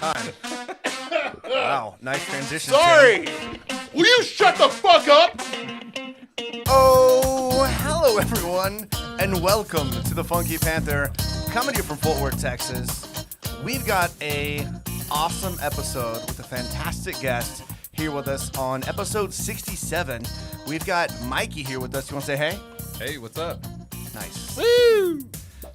time. Wow, nice transition. Sorry! Tim. Will you shut the fuck up? Oh, hello everyone, and welcome to the Funky Panther, coming to you from Fort Worth, Texas. We've got a awesome episode with a fantastic guest here with us on episode 67. We've got Mikey here with us. You want to say hey? Hey, what's up? Nice. Woo!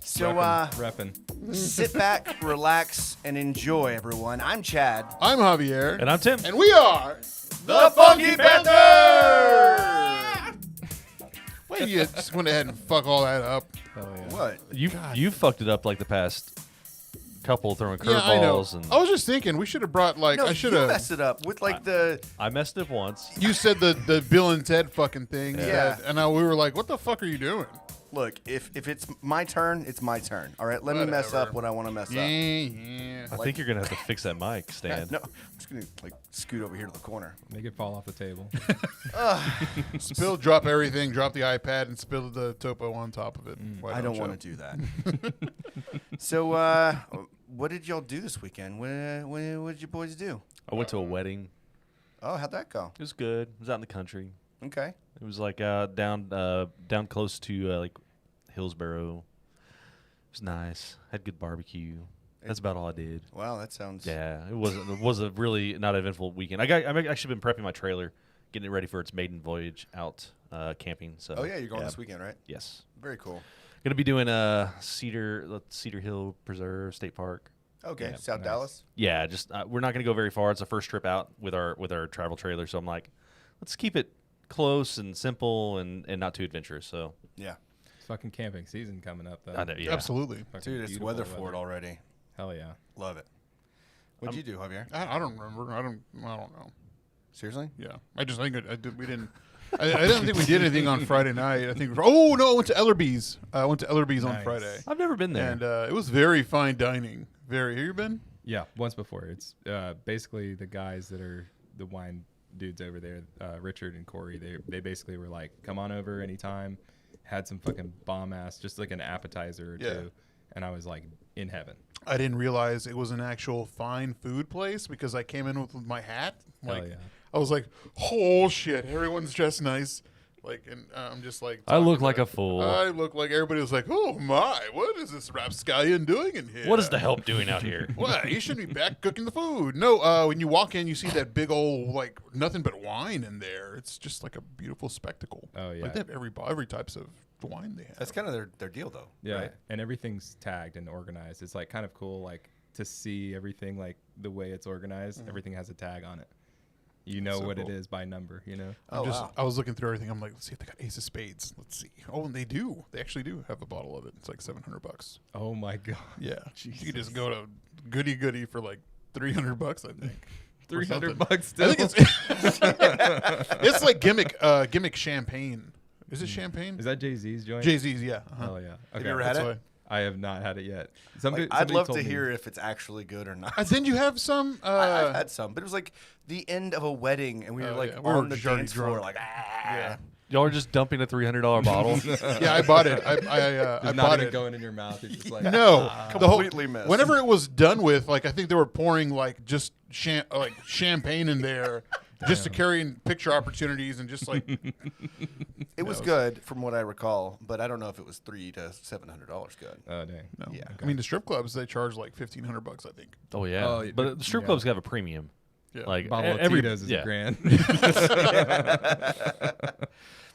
So, Reppin'. sit back, relax, and enjoy, everyone. I'm Chad. I'm Javier. And I'm Tim. And we are The Funky Panther! Wait, you just went ahead and fuck all that up. Oh, yeah. What? You fucked it up like the past couple throwing Yeah, I know. curveballs. I was just thinking we should have brought like No, I should you have. messed it up with like the... I messed it once. You said the Bill and Ted fucking thing. Yeah. And we were like, what the fuck are you doing? Look, if it's my turn, it's my turn. All right, let me mess Whatever. up what I want to mess up. Yeah. I think you're gonna have to fix that mic stand. No, I'm just gonna like scoot over here to the corner. Make it fall off the table. Drop everything, drop the iPad, and spill the topo on top of it. Why I don't you? want to do that. So, what did y'all do this weekend? What did you boys do? I went to a wedding. Oh, how'd that go? It was good. It was out in the country. Okay. It was like down close to like Hillsboro. It was nice. Had good barbecue. That's about all I did. Wow, that sounds. Yeah, it was a really not eventful weekend. I've actually been prepping my trailer, getting it ready for its maiden voyage out camping. So. Oh yeah, you're going this weekend, right? Yes. Very cool. Gonna be doing Cedar Hill Preserve State Park. Okay, Yeah, South nice. Dallas. Yeah, just we're not gonna go very far. It's the first trip out with our travel trailer, so I'm like, let's keep it close and simple and not too adventurous. So Yeah, It's fucking camping season coming up, though. I know, yeah. Absolutely. Fucking dude, it's beautiful weather for it already. Hell yeah. Love it. What'd you do, Javier? I don't remember. I don't know. Seriously? Yeah. I just think we didn't. I didn't think we did anything on Friday night. I think. Oh no! I went to Ellerby's. I went to Ellerby's on Nice. Friday, I've never been there. and it was very fine dining. Very. Have you been? Yeah, once before. It's basically the guys that are the wine dudes over there, Richard and Corey. They basically were like, come on over anytime. Had some fucking bomb ass, just like an appetizer or two, and I was like in heaven. I didn't realize it was an actual fine food place because I came in with my hat. Hell Like, yeah. I was like, oh shit, everyone's dressed nice. Like, and I'm just like, I look talking like to- a fool. I look like everybody was like, oh my, what is this rapscallion doing in here? What is the help doing out here? Well, he should be back cooking the food. No, when you walk in, you see that big old like nothing but wine in there. It's just like a beautiful spectacle. Oh, yeah. Like they have every types of wine they have. That's kind of their deal, though. Yeah, Right? and everything's tagged and organized. It's like kind of cool, like to see everything like the way it's organized. Everything has a tag on it. You know So what cool. it is by number. You know. Oh, wow. I was looking through everything. I'm like, let's see if they got Ace of Spades. Let's see. Oh, and they do. They actually do have a bottle of it. It's like $700. Oh my god. Yeah, you could just go to Goody for like $300, I think. Or something. $300 I still. think it's like gimmick champagne. Is it champagne? Is that Jay-Z's joint? Jay-Z's, yeah. Hell yeah. Have you ever had That's it? why. I have not had it yet. Like, Somebody I'd love told to me- hear if it's actually good or not. Didn't you have some? I've had some, but it was like the end of a wedding, and we were Oh, like yeah. We were on the already dance floor, drunk. like Yeah. Y'all are just dumping a $300 bottle. Yeah, I bought it. I Just not bought even it. going in your mouth. It's just like No, the whole- completely missed. Whenever it was done with, like I think they were pouring like just champagne in there, just to carry in picture opportunities and just like It was good from what I recall, but I don't know if it was $300 to $700 good. Oh dang. no. Yeah. I mean the strip clubs they charge like $1,500, I think. Oh yeah, Oh, but the strip yeah. clubs have a premium. Yeah. Like Bottle of every Tito's is yeah. a grand.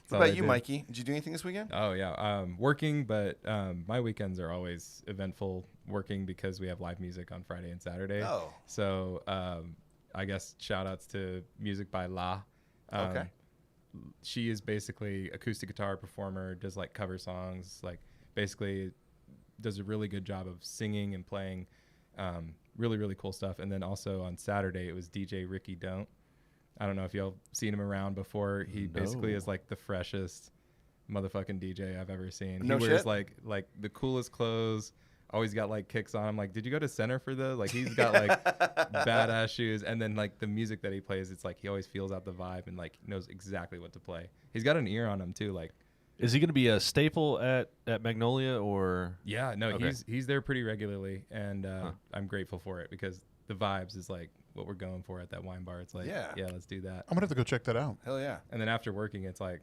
What about you, Mikey? Did you do anything this weekend? Oh yeah, working, but my weekends are always eventful. Working because we have live music on Friday and Saturday. Oh. So I guess shout outs to Music by La. Okay. She is basically acoustic guitar performer, does like cover songs, like basically does a really good job of singing and playing really, really cool stuff. And then also on Saturday, it was DJ Ricky Don't. I don't know if y'all seen him around before. He basically is like the freshest motherfucking DJ I've ever seen. No he wears shit? like the coolest clothes. Always got like kicks on him. Like, did you go to Center for the? Like, he's got like badass shoes, and then like the music that he plays, it's like he always feels out the vibe and like knows exactly what to play. He's got an ear on him too. Like, Is he going to be a staple at Magnolia or? Yeah, no, Okay. he's there pretty regularly, and I'm grateful for it because the vibes is like what we're going for at that wine bar. It's like, Yeah. yeah, let's do that. I'm gonna have to go check that out. Hell yeah. And then after working, it's like,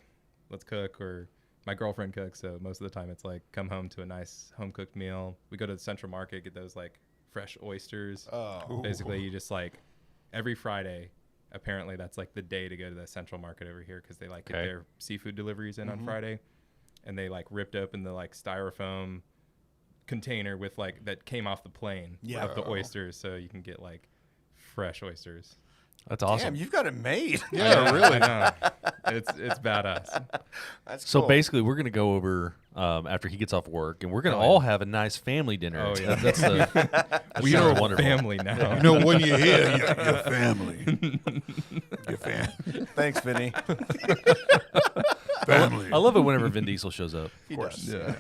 let's cook, or my girlfriend cooks, so most of the time it's like come home to a nice home cooked meal. We go to the Central Market, get those like fresh oysters. Oh. Basically, you just like every Friday. Apparently, that's like the day to go to the Central Market over here because they like get Okay. their seafood deliveries in on Friday, and they like ripped open the like styrofoam container with like that came off the plane Yeah. of the oysters, so you can get like fresh oysters. That's awesome. Damn, you've got it made. Yeah, I really. know. It's badass. That's So cool. basically, we're going to go over after he gets off work, and we're going to Oh, yeah. all have a nice family dinner. Oh, yeah. That's that We sounds are wonderful. family now. You know, when you hear your family, your Thanks, Vinny. family. I love it whenever Vin Diesel shows up. He does. Yeah.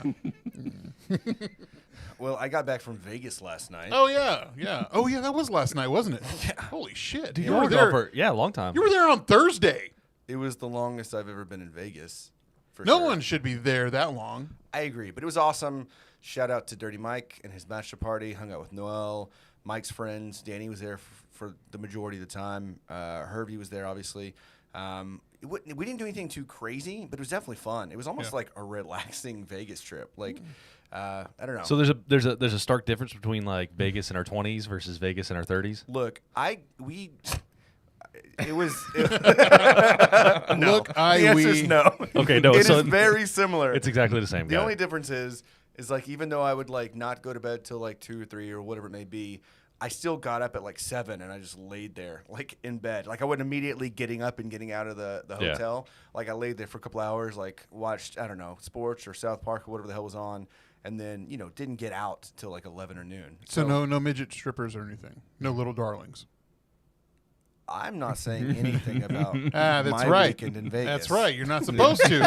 Well, I got back from Vegas last night. Oh yeah, yeah. Oh yeah, that was last night, wasn't it? Holy shit! Dude, you you were were there. for a long time. You were there on Thursday. It was the longest I've ever been in Vegas. For No sure. one should be there that long. I agree, but it was awesome. Shout out to Dirty Mike and his bachelor party. Hung out with Noel, Mike's friends. Danny was there for the majority of the time. Hervey was there, obviously. We didn't do anything too crazy, but it was definitely fun. It was almost like a relaxing Vegas trip. Like, I don't know. So there's a stark difference between like Vegas in our 20s versus Vegas in our 30s. Look, it was. No. Look, the answer is no. Okay, no, It is so very similar. It's exactly the same. The guy. only difference is like even though I would like not go to bed till like 2 or 3 or whatever it may be, I still got up at like 7 and I just laid there like in bed. Like I wasn't immediately getting up and getting out of the Yeah. hotel. Like I laid there for a couple hours, like watched, I don't know, sports or South Park or whatever the hell was on, and then, didn't get out till like 11 or noon. So no midget strippers or anything. No little darlings. I'm not saying anything about That's my right. weekend in Vegas. That's right. You're not supposed to.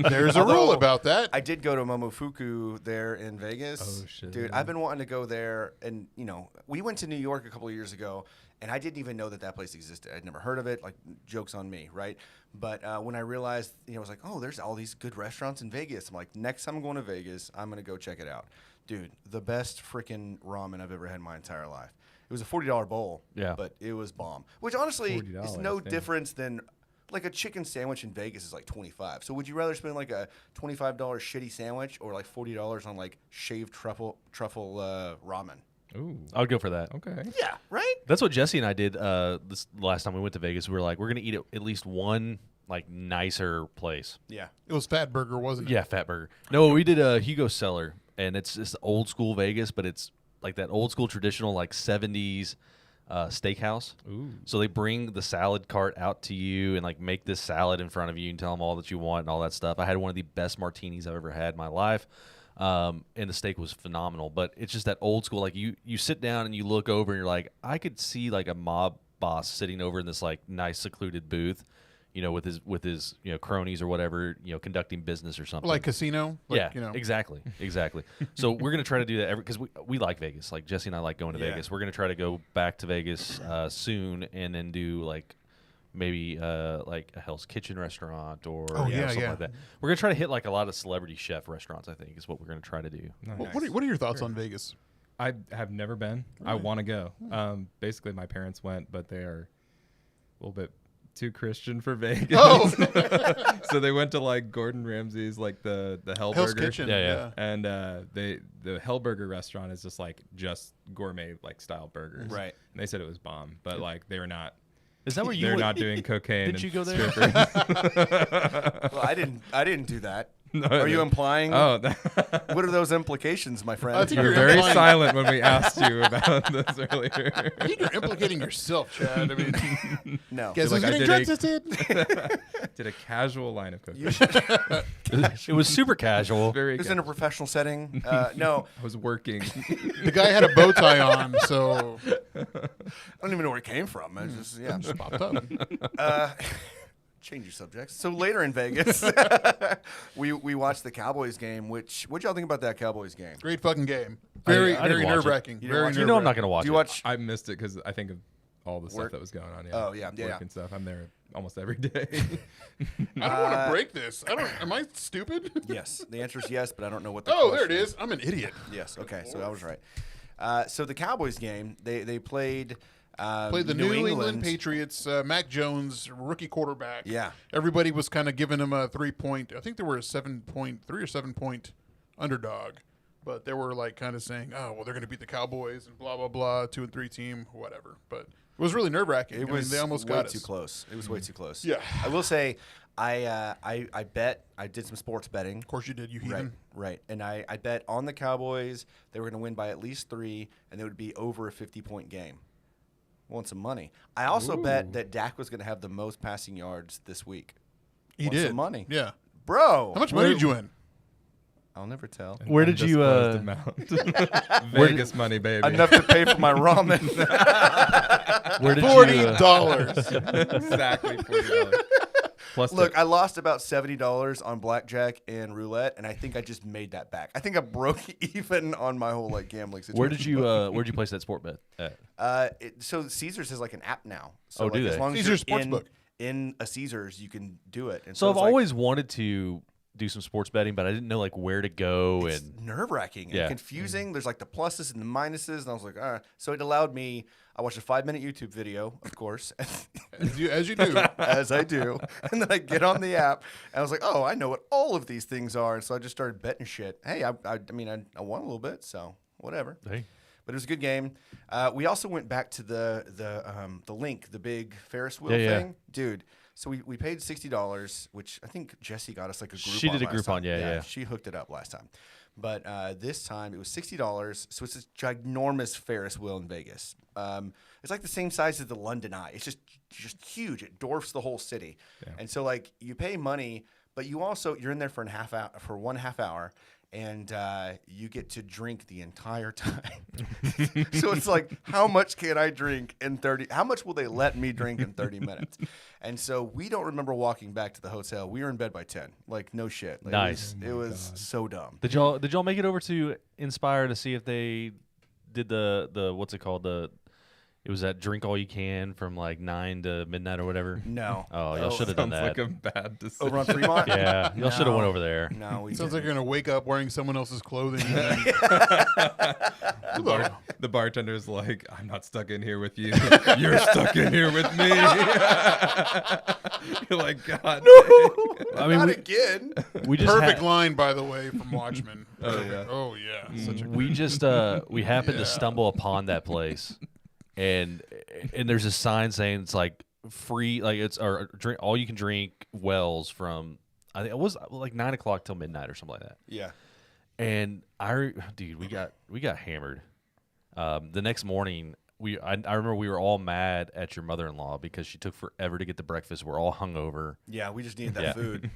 There's a rule Although, about that. I did go to Momofuku there in Vegas. Oh, shit. Dude, I've been wanting to go there. And, we went to New York a couple of years ago, and I didn't even know that place existed. I'd never heard of it. Like, joke's on me, right? But when I realized, I was like, oh, there's all these good restaurants in Vegas. I'm like, next time I'm going to Vegas, I'm going to go check it out. Dude, the best freaking ramen I've ever had in my entire life. It was a $40 bowl, Yeah. but it was bomb. Which, honestly, is $40, no damn. difference than like a chicken sandwich in Vegas is like $25. So would you rather spend like a $25 shitty sandwich or like $40 on like shaved truffle ramen? Ooh. I would go for that. Okay. Yeah, right? That's what Jesse and I did this last time we went to Vegas. We were like, we're gonna eat at least one like nicer place. Yeah. It was Fat Burger, wasn't it? Yeah, Fat Burger. No, we did Hugo Cellar, and it's old school Vegas, but it's like that old school traditional like 70s steakhouse. Ooh. So they bring the salad cart out to you and like make this salad in front of you and tell them all that you want and all that stuff. I had one of the best martinis I've ever had in my life. And the steak was phenomenal, but it's just that old school, like you sit down and you look over and you're like, I could see like a mob boss sitting over in this like nice secluded booth, with his cronies or whatever, conducting business or something. Like casino. Like, Yeah, exactly. So we're going to try to do that because we like Vegas. Like Jesse and I like going to Yeah. Vegas. We're going to try to go back to Vegas soon and then do like maybe like a Hell's Kitchen restaurant or something like that. We're going to try to hit like a lot of celebrity chef restaurants, I think, is what we're going to try to do. Nice. What are your thoughts on Vegas? I have never been. I want to go. Basically, my parents went, but they are a little bit too Christian for Vegas. Oh. So they went to like Gordon Ramsay's, like the Hellburger. Hell's Kitchen. Yeah. And the Hellburger restaurant is just gourmet like style burgers. Right. And they said it was bomb, but like they were not. Is that where you They're went? not doing cocaine. Didn't and you go there? strippers. Well, I didn't do that. No, Are you no. implying? Oh, What are those implications, my friend? I think you were you're very implying- silent when we asked you about this earlier. I think you're implicating yourself, Chad. I mean, No. guess like who's I getting did drugs instead? Did a casual line of cocaine. You should, It was super casual. Very. it was in a professional setting. No, I was working. The guy had a bow tie on, so I don't even know where it came from. It just, yeah. just popped up. Change your subjects. So later in Vegas, we watched the Cowboys game. What'd y'all think about that Cowboys game? Great fucking game. I Very didn't watch it. nerve wracking. You didn't Very watch it? You know I'm not nerve-wracking. going to watch Do you it. watch? I missed it because I think of all the Work? stuff that was going on. Yeah. Oh, yeah, Work yeah. and stuff. I'm there almost every day. I don't want to break this. Am I stupid? Yes. The answer is yes, but I don't know what the Oh, there it question is. I'm an idiot. Yes. Okay. So I was right. So the Cowboys game, they played. Played the New England Patriots. Mac Jones, rookie quarterback. Yeah. Everybody was kind of giving him a 3-point. I think they were a 3 or 7 point underdog, but they were like kind of saying, "Oh, well, they're going to beat the Cowboys and blah blah blah, 2-3 team, whatever." But it was really nerve wracking. They almost way got us. too close. It was way too close. Yeah. I will say, I bet. I did some sports betting. Of course you did. You Right, heathen. right. And I bet on the Cowboys they were going to win by at least 3, and it would be over a 50-point game. Won some money. I also bet that Dak was going to have the most passing yards this week. He Won did. some money. Yeah. Bro. How much money did you win? I'll never tell. Where did you, Undisclosed amount. Vegas money, baby. Enough to pay for my ramen. Where did $40. Exactly $40. Plus Look, I lost about $70 on blackjack and roulette, and I think I just made that back. I think I broke even on my whole gambling situation. where'd you place that sport bet at? So Caesars has like an app now. So Oh, do as they? long as Caesars you're Sportsbook. in a Caesars, you can do it. And So I've it's like, always wanted to do some sports betting, but I didn't know like where to go it's and nerve-wracking Yeah. and confusing. There's like the pluses and the minuses, and I was like, all right. So it allowed me. I watched a 5-minute YouTube video, of course, As you do. as I do, and then I get on the app, and I was like, oh, I know what all of these things are, and so I just started betting shit. Hey, I mean, I won a little bit, so whatever. hey, But it was a good game. We also went back to the link, the big Ferris wheel Yeah, thing, dude. So we paid $60, which I think Jesse got us like a Groupon. She did a last Groupon, time. yeah. She hooked it up last time, but this time it was $60. So it's this ginormous Ferris wheel in Vegas. It's like the same size as the London Eye. It's just huge. It dwarfs the whole city, and so like you pay money, but you're in there for one half hour. And you get to drink the entire time. So it's like, how much can I drink in 30? How much will they let me drink in 30 minutes? And so we don't remember walking back to the hotel. We were in bed by 10. Like, no shit. Like, Nice. It was so dumb. did y'all make it over to Inspire to see if they did the what's it called it was that drink all you can from like 9 to midnight or whatever? No. Oh, y'all should have done Sounds that. like a bad decision. Over on Fremont? Yeah, y'all should have went over there. No, we Sounds like didn't. you're going to wake up wearing someone else's clothing. The bartender's like, I'm not stuck in here with you. You're stuck in here with me. You're like, God. I mean, Not again. we just Perfect line, by the way, from Watchmen. Oh, yeah. Oh, yeah. Such a we just we happened to stumble upon that place, and there's a sign saying it's like free, like it's or drink all you can drink wells from. I think it was like 9 o'clock till midnight or something like that. Yeah. And we got hammered. The next morning, I remember we were all mad at your mother-in-law because she took forever to get the breakfast. We're all hungover. Yeah, we just needed that Yeah. food.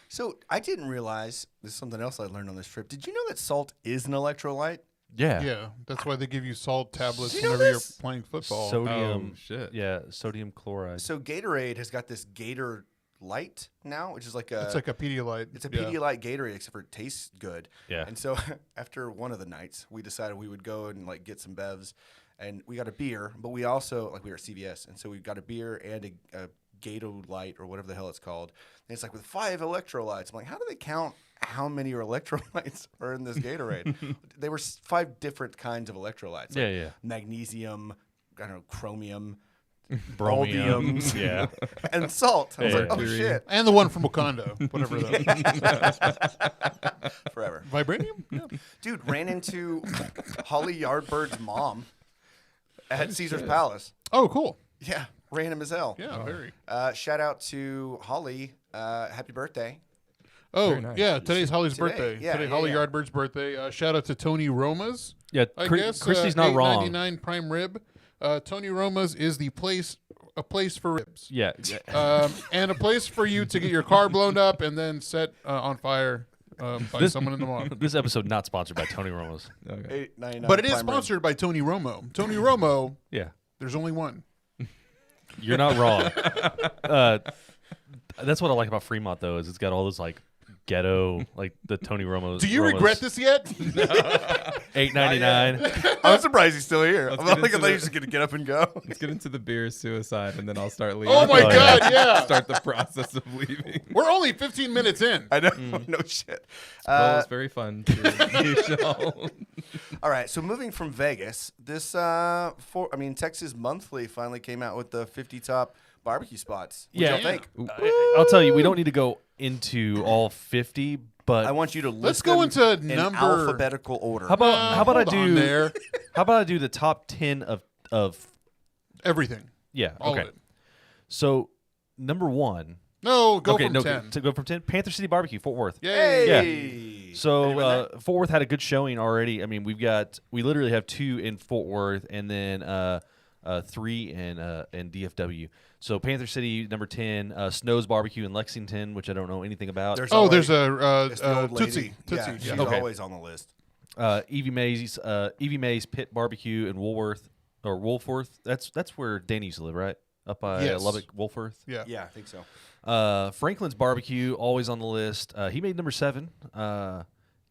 So I didn't realize, this is something else I learned on this trip. Did you know that salt is an electrolyte? Yeah. Yeah, that's why they give you salt tablets You know whenever this? you're playing football. Sodium. Oh, shit. Yeah, sodium chloride. So Gatorade has got this Gator Light now, which is like a... It's like a Pedialyte. It's a Yeah. Pedialyte Gatorade, except for it tastes good. Yeah. And so after one of the nights, we decided we would go and like get some bevs, and we got a beer. But we also we were at CVS, and so we got a beer and a Gator Light or whatever the hell it's called. And it's like with 5 electrolytes. I'm like, how do they count how many electrolytes are in this Gatorade? They were 5 different kinds of electrolytes. Yeah, like yeah. Magnesium, I don't know, chromium, Bromium. Baldiums. Yeah. and salt. I was Yeah. like, oh shit, And the one from Wakanda, whatever that forever. Vibranium? Yeah. Dude, ran into Holly Yardbird's mom at Caesar's Palace. Oh, cool. Yeah, random as hell. Yeah, very. Shout out to Holly. Happy birthday. Oh, Very nice. yeah, today's Holly's Today, birthday. yeah, Today, yeah, Holly yeah. Yardbird's birthday. Shout out to Tony Roma's. Yeah, I Chris- guess Christy's not wrong. $8.99 prime rib. Tony Roma's is a place for ribs. Yeah. And a place for you to get your car blown up and then set on fire by someone in the morning. This episode not sponsored by Tony Romo's. Okay. $8.99. But it is prime rib. sponsored by Tony Romo. Tony Romo, Yeah. there's only one. You're not wrong. That's what I like about Fremont, though, is it's got all those like ghetto, like the Tony Romo. Do you regret this yet? $8.99. I'm surprised he's still here. Let's I'm get like, I into thought he the- was just going to get up and go. Let's get into the beer suicide, and then I'll start leaving. Oh my Oh, God, yeah. Start the process of leaving. We're only 15 minutes in. I know. No shit. Well, it's very fun to meet y'all. All right, so moving from Vegas, this Texas Monthly finally came out with the 50 top barbecue spots. What Yeah. y'all think? I'll tell you, we don't need to go into all 50, but I want you to list Let's go them into in number- alphabetical order. how about I Hold on do there. How about I do the top 10 of Everything. yeah, All okay. of it. So, number 1. No, go okay, from no, 10. to go from 10. Panther City Barbecue, Fort Worth. Yay. Hey. So Anyone there? Fort Worth had a good showing already. I mean, we literally have 2 in Fort Worth, and then 3 in DFW. So Panther City number 10, Snow's Barbecue in Lexington, which I don't know anything about. There's Oh, always- there's it's the a old lady. Tootsie. Tootsie. Yeah, Yeah. she's Okay. always on the list. Evie Mae's Pit Barbecue in Woolworth or Wolfworth. That's where Danny used to live, right? Up by Yes. Lubbock, Wolfworth. Yeah. Yeah, I think so. Franklin's Barbecue, always on the list. He made number 7.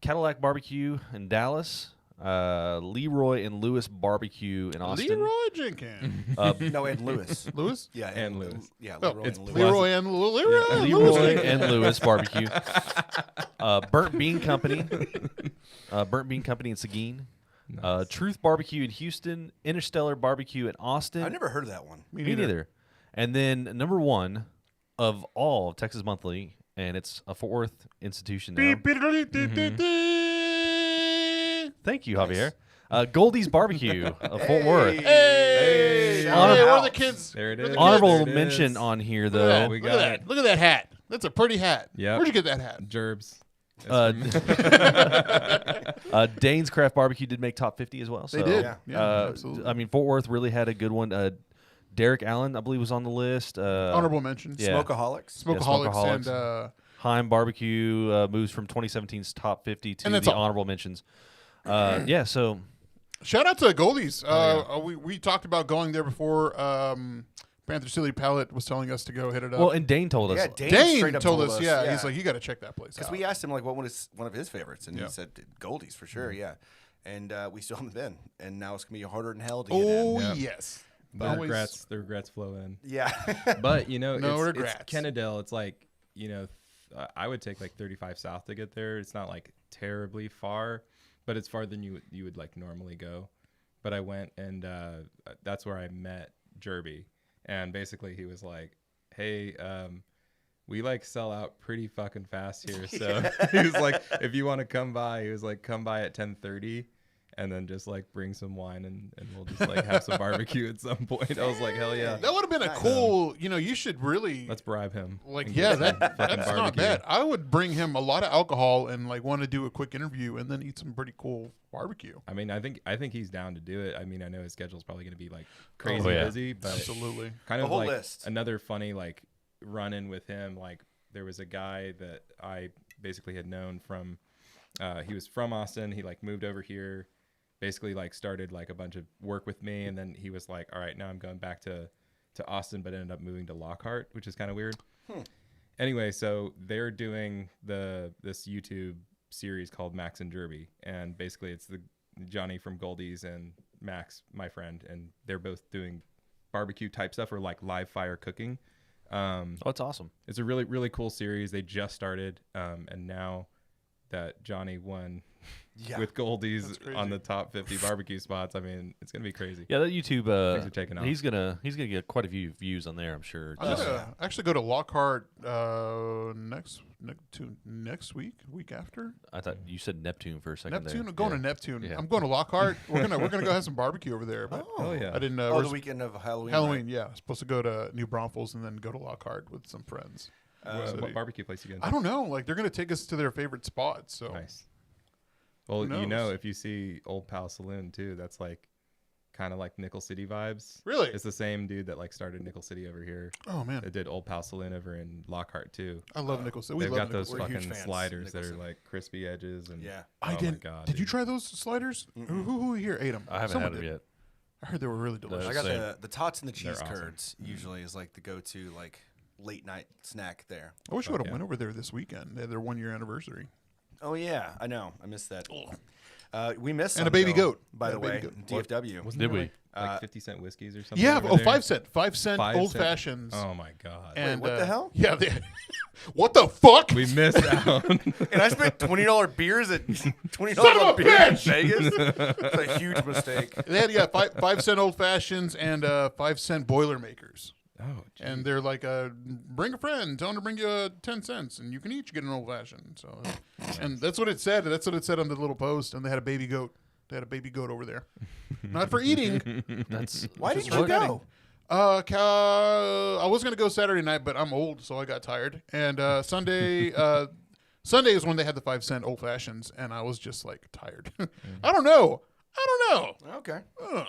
Cadillac Barbecue in Dallas. Leroy and Lewis Barbecue in Austin. Leroy Jenkins. No, and Lewis. Lewis? Yeah, And Lewis. Yeah, Oh, Leroy it's and Lewis. Leroy and Leroy. Leroy and Lewis Barbecue. Burnt Bean Company. Burnt Bean Company in Seguin. Truth Barbecue in Houston. Interstellar Barbecue in Austin. I've never heard of that one. Me neither. And then number 1 of all Texas Monthly, and it's a Fort Worth institution now. Thank you, Javier. Goldie's Barbecue of Fort Worth. Hey, Shout where out. are the kids? There it Where is. the Honorable There it mention is. on here, Look at though. that. We Look got at that. it. Look at that hat. That's a pretty hat. Yep. Where'd you get that hat? Gerbs. Dane's Craft Barbecue did make top 50 as well. They so, did. yeah. Yeah, absolutely. I mean, Fort Worth really had a good one. Derek Allen, I believe, was on the list. Honorable mention. yeah. Smokeaholics. Smokeaholics, Smokeaholics. and Heim Barbecue moves from 2017's top 50 to And that's the all. honorable mentions. Yeah, so shout out to Goldie's. Oh, We talked about going there before. Panther City Palette was telling us to go hit it up. well, and Dane told us. Yeah, Dane straight Dane up told us, yeah, he's like, you got to check that place because out. we asked him like what was one of his favorites, and Yeah. he said Goldie's for sure. Yeah, and we still haven't been, and now it's gonna be harder than hell to get in. Oh Yeah. yes, The regrets flow in. Yeah, But you know, No it's regrets. Kennedale. It's like, you know, I would take like 35 south to get there. It's not like terribly far, but it's farther than you would like normally go. But I went, and that's where I met Jerby, and basically he was like, "Hey, we like sell out pretty fucking fast here." So he was like, "If you want to come by," he was like, "Come by at 10:30." And then just like bring some wine and we'll just like have some barbecue at some point. I was like, hell yeah. that would have been a cool. You know, you should really Let's bribe him. like. and Yeah, get some that's fucking not barbecue. bad. I would bring him a lot of alcohol and like want to do a quick interview and then eat some pretty cool barbecue. I mean, I think he's down to do it. I mean, I know his schedule's probably going to be like crazy Oh, yeah. busy, but Absolutely. kind The of whole like list. another funny like run in with him. Like there was a guy that I basically had known from. He was from Austin. He like moved over here. Basically like started like a bunch of work with me, and then he was like, all right, now I'm going back to Austin, but ended up moving to Lockhart, which is kind of weird. Anyway, so they're doing this YouTube series called Max and Jerby, and basically it's the Johnny from Goldie's and Max, my friend, and they're both doing barbecue type stuff or like live fire cooking. Oh, it's awesome. It's a really, really cool series. They just started, and now that Johnny won Yeah. with Goldie's That's crazy. on the top 50 barbecue spots, I mean, it's gonna be crazy. Yeah, that YouTube. Things are taking off. He's gonna get quite a few views on there, I'm sure. I'm Just- gonna actually go to Lockhart next week after. I thought you said Neptune for a second. Neptune. there. I'm going Yeah. to Neptune. Yeah. I'm going to Lockhart. We're gonna go have some barbecue over there. But Oh yeah. I didn't. Oh, we're the weekend of Halloween. Halloween. right? Yeah, supposed to go to New Braunfels and then go to Lockhart with some friends. What barbecue place you going? I don't know. Like they're gonna take us to their favorite spots. So Nice. Well, Who you know, knows? if you see Old Pal Saloon too, that's like kind of like Nickel City vibes. Really? It's the same dude that like started Nickel City over here. Oh man, That did Old Pal Saloon over in Lockhart too. I love Nicholson. We They've love got those Nicholson. We're huge fucking fans of sliders that are Nicholson. like crispy edges and Yeah. I oh didn't. My God, did you dude. try those sliders? Who here ate them? I haven't had them yet. I heard they were really delicious. I got Same. the tots and the cheese They're awesome. curds. Usually is like the go-to like late night snack there. I wish I would have went over there this weekend. They had their 1 year anniversary. Oh yeah, I know. I missed that. We missed And some, a baby though, goat. by the And a baby way. goat. DFW. Wasn't Did there we? like 50-cent whiskeys or something? Yeah, over there? 5 cent. 5 cent 5 old cent. fashions. Oh my god. And, what the hell? Yeah, what the fuck? We missed out. And I spent $20 beers at $20 Son of a on beer in bitch! Vegas. That's a huge mistake. They had 5 cent old fashions and 5 cent Boilermakers. Oh, geez. And they're like, bring a friend, tell them to bring you 10 cents, and you can each get an old fashioned. So, and that's what it said. That's what it said on the little post. And they had a baby goat. They had a baby goat over there, not for eating. Why didn't Just you for go? I was gonna go Saturday night, but I'm old, so I got tired. And Sunday is when they had the 5 cent old fashions, and I was just like tired. I don't know. Okay. Ugh.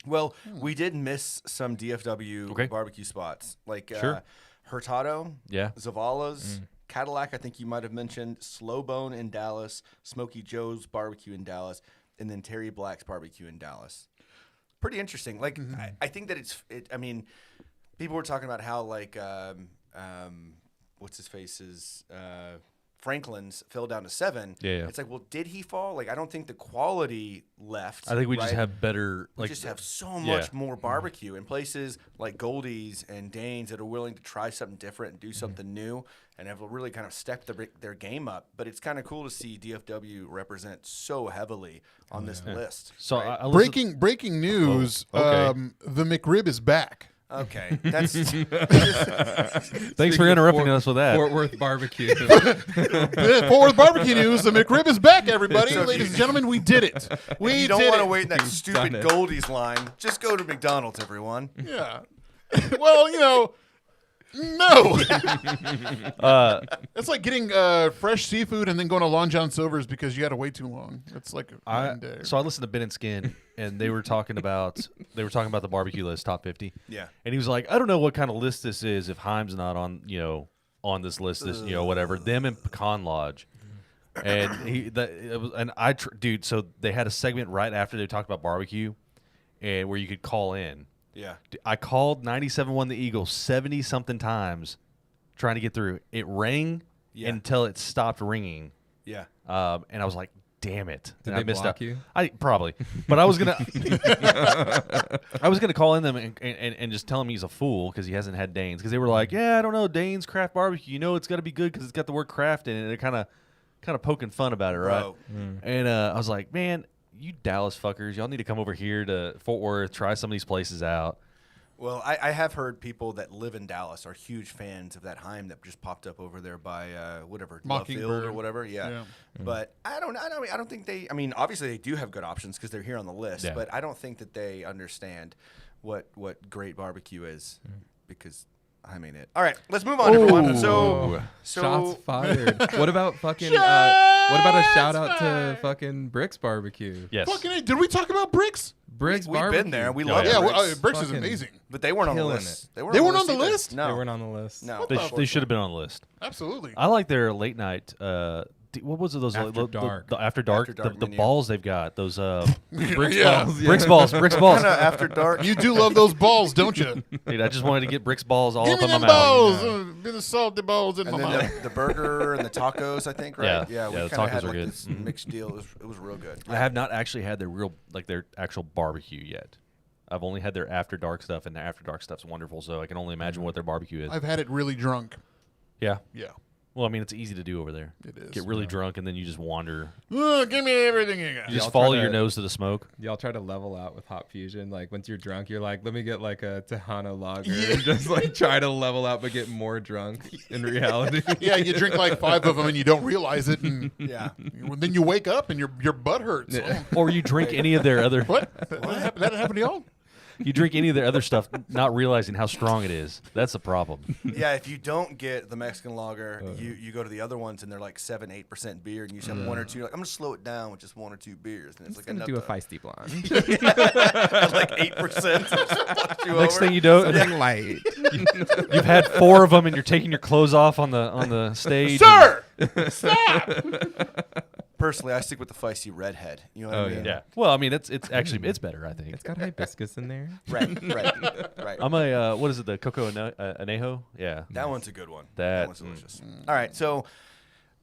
Well, we did miss some DFW barbecue spots, like Sure. Hurtado, Yeah. Zavala's, Cadillac, I think you might have mentioned, Slow Bone in Dallas, Smokey Joe's Barbecue in Dallas, and then Terry Black's Barbecue in Dallas. Pretty interesting. Like, I think that I mean, people were talking about how, like, what's his face's Franklin's fell down to 7. Yeah. It's like, well, did he fall? Like, I don't think the quality left. I think we just right? have better. We Like, just have so much more barbecue in places like Goldie's and Dane's that are willing to try something different and do something new and have really kind of stepped their game up. But it's kind of cool to see DFW represent so heavily on this list. So right? I listened- Breaking news. okay. The Mcrib is back. Okay, that's Thanks for interrupting us with that. Fort Worth barbecue. Fort Worth barbecue news. The Mcrib is back, everybody. So if Ladies you- and gentlemen, we did it. We you don't did want to it. wait in that done stupid it. Goldie's line. Just go to McDonald's, everyone. Yeah. Well, no. It's like getting fresh seafood and then going to Long John Silver's because you had to wait too long. It's like a night and day. So I listened to Ben and Skin, and they were talking about the barbecue list, top 50. Yeah. And he was like, I don't know what kind of list this is if Heim's not on on this list. This whatever. Them and Pecan Lodge. And dude. So they had a segment right after they talked about barbecue, and where you could call in. Yeah. I called 97.1 The Eagle 70-something times trying to get through. It rang until it stopped ringing. Yeah. And I was like, damn it. Did And they I missed block out. you? I probably. But I was going to call in them and just tell him he's a fool because he hasn't had Dane's. Because they were like, yeah, I don't know, Dane's craft barbecue. It's got to be good because it's got the word craft in it. And they're kind of poking fun about it, right? Bro. And I was like, man, you Dallas fuckers, y'all need to come over here to Fort Worth, try some of these places out. Well, I have heard people that live in Dallas are huge fans of that Heim that just popped up over there by whatever Love Field Mockingbird. or whatever. Yeah. But I don't think they. I mean, obviously they do have good options because they're here on the list. Yeah. But I don't think that they understand what great barbecue is because I mean it. All right, let's move on, everyone. So Shots fired. What about fucking? What about a shout out to fucking Bricks Barbecue? Yes. Fucking A, did we talk about Bricks? Bricks we've Barbecue. been there. We Oh, love yeah. Yeah, Bricks. Bricks is Fucking- amazing. But they weren't on the killing list. it. They weren't on the either. list? No, They weren't on the list. No, They should have been on the list. Absolutely. I like their late night. What was it? Those After dark. The after dark. After dark the menu. balls they've got. Those Bricks Yeah. balls. Yeah. bricks balls. Bricks balls. Kind of after dark. You do love those balls, don't you? Dude, I just wanted to get bricks balls all Give up me in my them mouth. balls. Be the salty balls in And my then mouth. the burger and the tacos, I think, right? Yeah. we Yeah, the kind of tacos had are like good. this mixed deal. It was real good. I have not actually had their actual barbecue yet. I've only had their after dark stuff, and their after dark stuff's wonderful. So I can only imagine what their barbecue is. I've had it really drunk. Yeah. Yeah. Well, I mean, it's easy to do over there. It is. Get really drunk, and then you just wander. Give me everything you got. You just Y'all follow try your to- nose to the smoke. Y'all try to level out with hop fusion. Like once you're drunk, you're like, let me get like a Tejano lager and just like try to level out but get more drunk in reality. Yeah, you drink like 5 of them and you don't realize it, and Yeah. then you wake up and your butt hurts. Or you drink any of their other. What? That happened to y'all? You drink any of their other stuff, not realizing how strong it is. That's the problem. Yeah, if you don't get the Mexican lager, you go to the other ones and they're like 7-8% beer, and you just have one or two. You're like, I'm gonna slow it down with just 1 or 2 beers, and it's like I'm gonna enough do a to- feisty blonde. At like 8%. Next thing you know, Something light. you've had 4 of them, and you're taking your clothes off on the stage. Sir, stop! Personally, I stick with the feisty redhead. You know what I mean? Yeah. Well, I mean, it's actually it's better, I think. It's got hibiscus in there. Right. I'm a what is it? The cocoa anejo? Yeah. That one's a good one. That- one's delicious. All right, so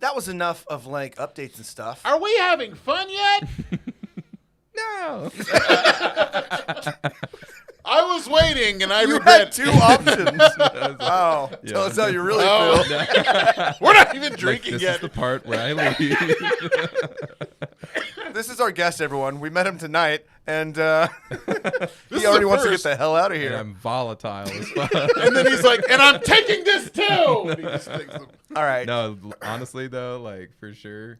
that was enough of like updates and stuff. Are we having fun yet? No. I was waiting, and I You regret. had 2 options. Wow. Yeah. Tell us how you really Oh. feel. We're not even Like, drinking this yet. is the part where I leave. This is our guest, everyone. We met him tonight, and he is already the wants to get first. the hell out of and here. I'm volatile as fuck. And then he's like, and I'm taking this too. And he just takes them. All right. No, honestly though, like for sure.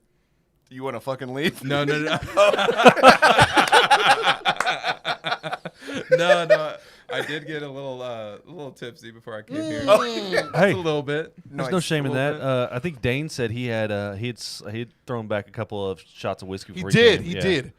You want to fucking leave? No. No. I did get a little tipsy before I came here. Hey, Just a little bit. there's no Nice. shame in A that. little I think Dane said he had he'd thrown back a couple of shots of whiskey He before did. came. He Yeah. did.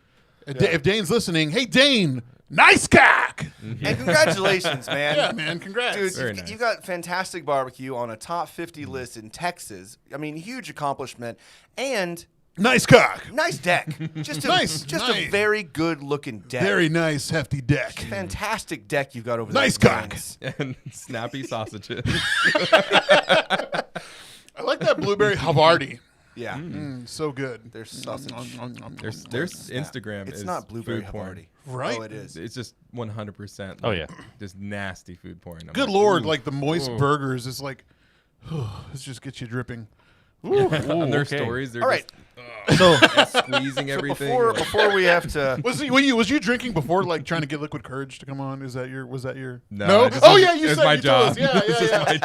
If Dane's listening, hey Dane, nice cock. And congratulations, man. Yeah, man, congrats. Dude, Very you nice. got fantastic barbecue on a top 50 list in Texas. I mean, huge accomplishment. And Nice cock. nice deck. Just a, Nice, just nice. a very good looking deck. Very nice, hefty deck. fantastic deck you've got over there. Nice cock. Vince. And snappy sausages. I like that blueberry Havarti. Yeah. So good. There's sausage. Their Instagram It's is not blueberry food porn. Havarti. Right? Oh, it is. It's just 100%. Oh, yeah. Just nasty food porn. I'm Good like, Lord, ooh. like the moist Ooh. burgers is like, this just gets you dripping. On their okay. stories, they're All right. So just squeezing everything. Before like- before we have to. Was you drinking before, like trying to get liquid courage to come on? Was that your? No, I just- Oh yeah, you it's said my you told us. job. Yeah, This yeah, is yeah. my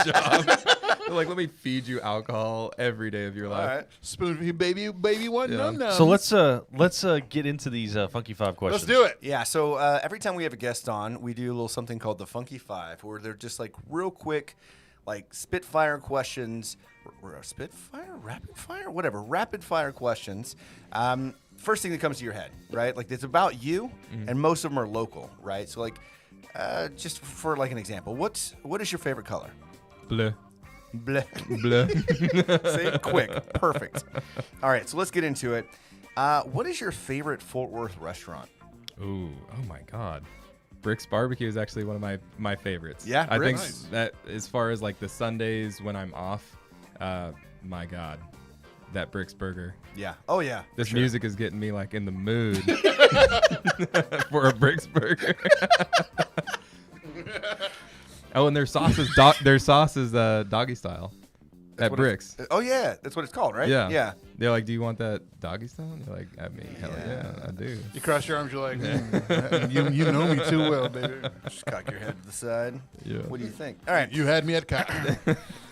job. They're like, let me feed you alcohol every day of your All life. right. Spoon for you, baby one. Yeah. No. so let's get into these Funky Five questions. Let's do it. Yeah, so every time we have a guest on, we do a little something called the Funky Five, where they're just like real quick, like spitfire questions, spitfire, rapid fire, whatever, rapid fire questions. First thing that comes to your head, right? Like it's about you, and most of them are local, right? So like, just for like an example, what is your favorite color? Bleh. Bleh. Bleh. Say it quick, perfect. All right, so let's get into it. What is your favorite Fort Worth restaurant? Ooh, oh my God. Brick's Barbecue is actually one of my favorites. Yeah, I think Brick's. that as far as like the Sundays when I'm off, my God, that Brick's Burger. Yeah. Oh yeah. for This sure. music is getting me like in the mood for a Brick's Burger. Oh, and their sauce is doggy style at what Brick's. Oh yeah, that's what it's called, right? Yeah. Yeah. They're like, do you want that doggy style? And you're like, I mean, hell yeah, I do. You cross your arms. You're like, you know me too well, baby. Just cock your head to the side. Yeah. What do you think? All right. You had me at cock.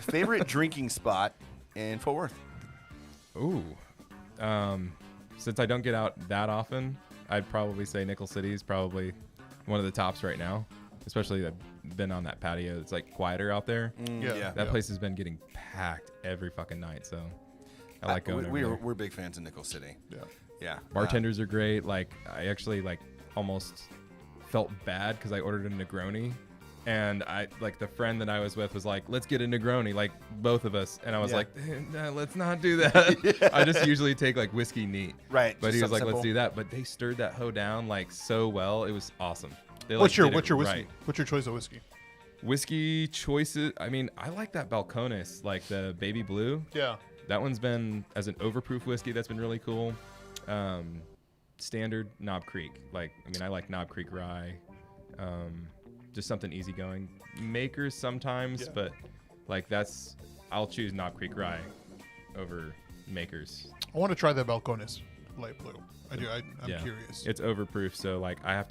Favorite drinking spot in Fort Worth? Ooh. Since I don't get out that often, I'd probably say Nickel City is probably one of the tops right now. Especially I've been on that patio. It's like quieter out there. Yeah. That place has been getting packed every fucking night. So I like going over there. We're big fans of Nickel City. Yeah. Yeah. Bartenders are great. Like I actually like almost felt bad because I ordered a Negroni, and I like the friend that I was with was like, "Let's get a Negroni," like both of us, and I was Yeah. like, "Let's not do that." I just usually take like whiskey neat, Right. but just he was like, something "Let's simple. do that." But they stirred that hoe down like so well, it was awesome. They, like, What's your did it whiskey? right. What's your choice of whiskey? Whiskey choices? I mean, I like that Balcones, like the baby blue. Yeah. That one's been as an overproof whiskey. That's been really cool. Standard Knob Creek. Like, I mean, I like Knob Creek rye. Just something easygoing. Makers sometimes, Yeah. but like I'll choose Knob Creek rye over Makers. I want to try that Balcones light blue. I do. I'm Yeah. curious. It's overproof, so like I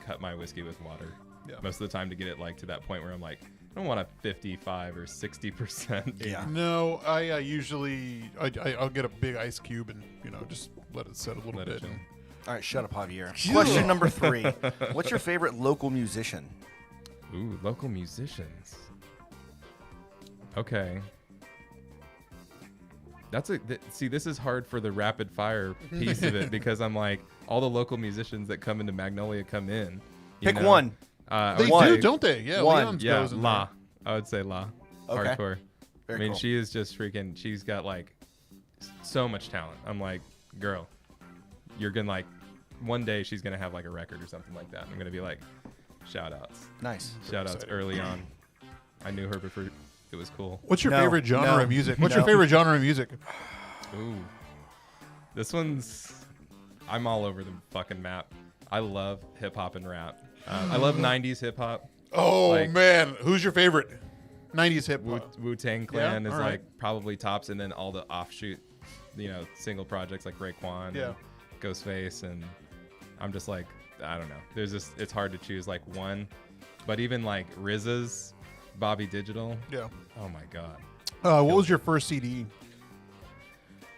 cut my whiskey with water Yeah. most of the time to get it like to that point where I'm like, I don't want a 55 or 60%. Yeah. No, I usually I'll get a big ice cube and just let it set a little Let it bit. chill. And All right, shut up, Javier. Question number 3. What's your favorite local musician? Ooh, local musicians. Okay. See, this is hard for the rapid fire piece of it because I'm like, all the local musicians that come into Magnolia come in. you Pick know? one. I they would One. do, say- don't they? Yeah. One. Leon's Yeah, goes in La. I would say La. Okay. Hardcore. Very I mean, cool. she is just freaking. She's got like so much talent. I'm like, girl, you're gonna like one day she's gonna have like a record or something like that. And I'm gonna be like, shout outs. Nice. Shout outs early on. I knew her before it was cool. What's your No, favorite genre no, of music? What's no. your favorite genre of music? Ooh. This one's, I'm all over the fucking map. I love hip hop and rap. I love 90s hip hop. Oh, Like- man. Who's your favorite 90s hip hop? Wu-Tang Clan is all right. like probably tops, and then all the offshoot, single projects like Raekwon, Yeah. and Ghostface, and I'm just like, I don't know. There's just, it's hard to choose like one, but even like RZA's Bobby Digital. Yeah. Oh my god. What was your first CD?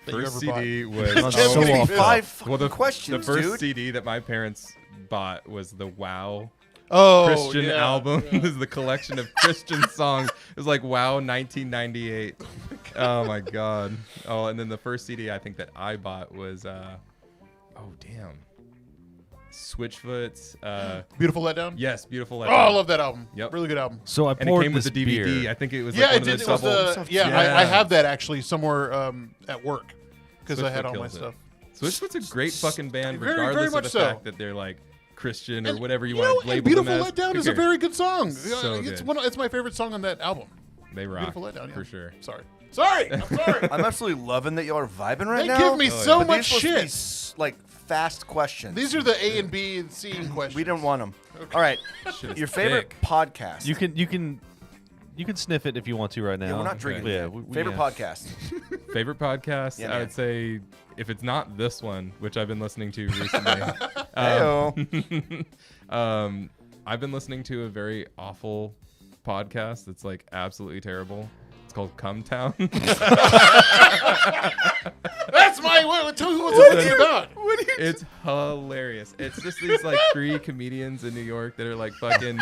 that you First ever CD bought? was Just so give me off. 5 fucking well, the questions, first dude. CD that my parents bought was the Wow Oh, Christian yeah, album. yeah. This is the collection of Christian songs. It was like Wow 1998. Oh my god. Oh, and then the first CD I think that I bought was Switchfoot's Beautiful Letdown? yes, Beautiful Oh, Letdown. I love that album. Yep. Really good album. So I And it poured came with this the DVD. beer. I think it was Yeah, like it one did. of It was those double. the, I Yeah. have that actually somewhere at work because I had Switchfoot all my kills it. stuff. Switchfoot's a great fucking band, Very, very regardless much of the so. fact that they're like Christian or And, whatever you know, want to and label Beautiful them as. Letdown Who is a cares? very good song. So it's good. it's my favorite song on that album. They rock. Beautiful Letdown, yeah. For sure. Sorry. I'm sorry. I'm absolutely loving that y'all are vibing right They now. give me Oh, so yeah. But much these supposed to be shit. like fast questions. These are the A and B and C questions. We didn't want them. All right. Shit is Your favorite thick. podcast. You can sniff it if you want to right now. Yeah, we're not drinking. Yeah, yet. we- Favorite yeah. podcast. Favorite podcast? Yeah, I man. would say if it's not this one, which I've been listening to recently. Heyo. I've been listening to a very awful podcast that's like absolutely terrible. It's called Come Town. That's my. Tell me what's it about. It's hilarious. It's just these like 3 comedians in New York that are like fucking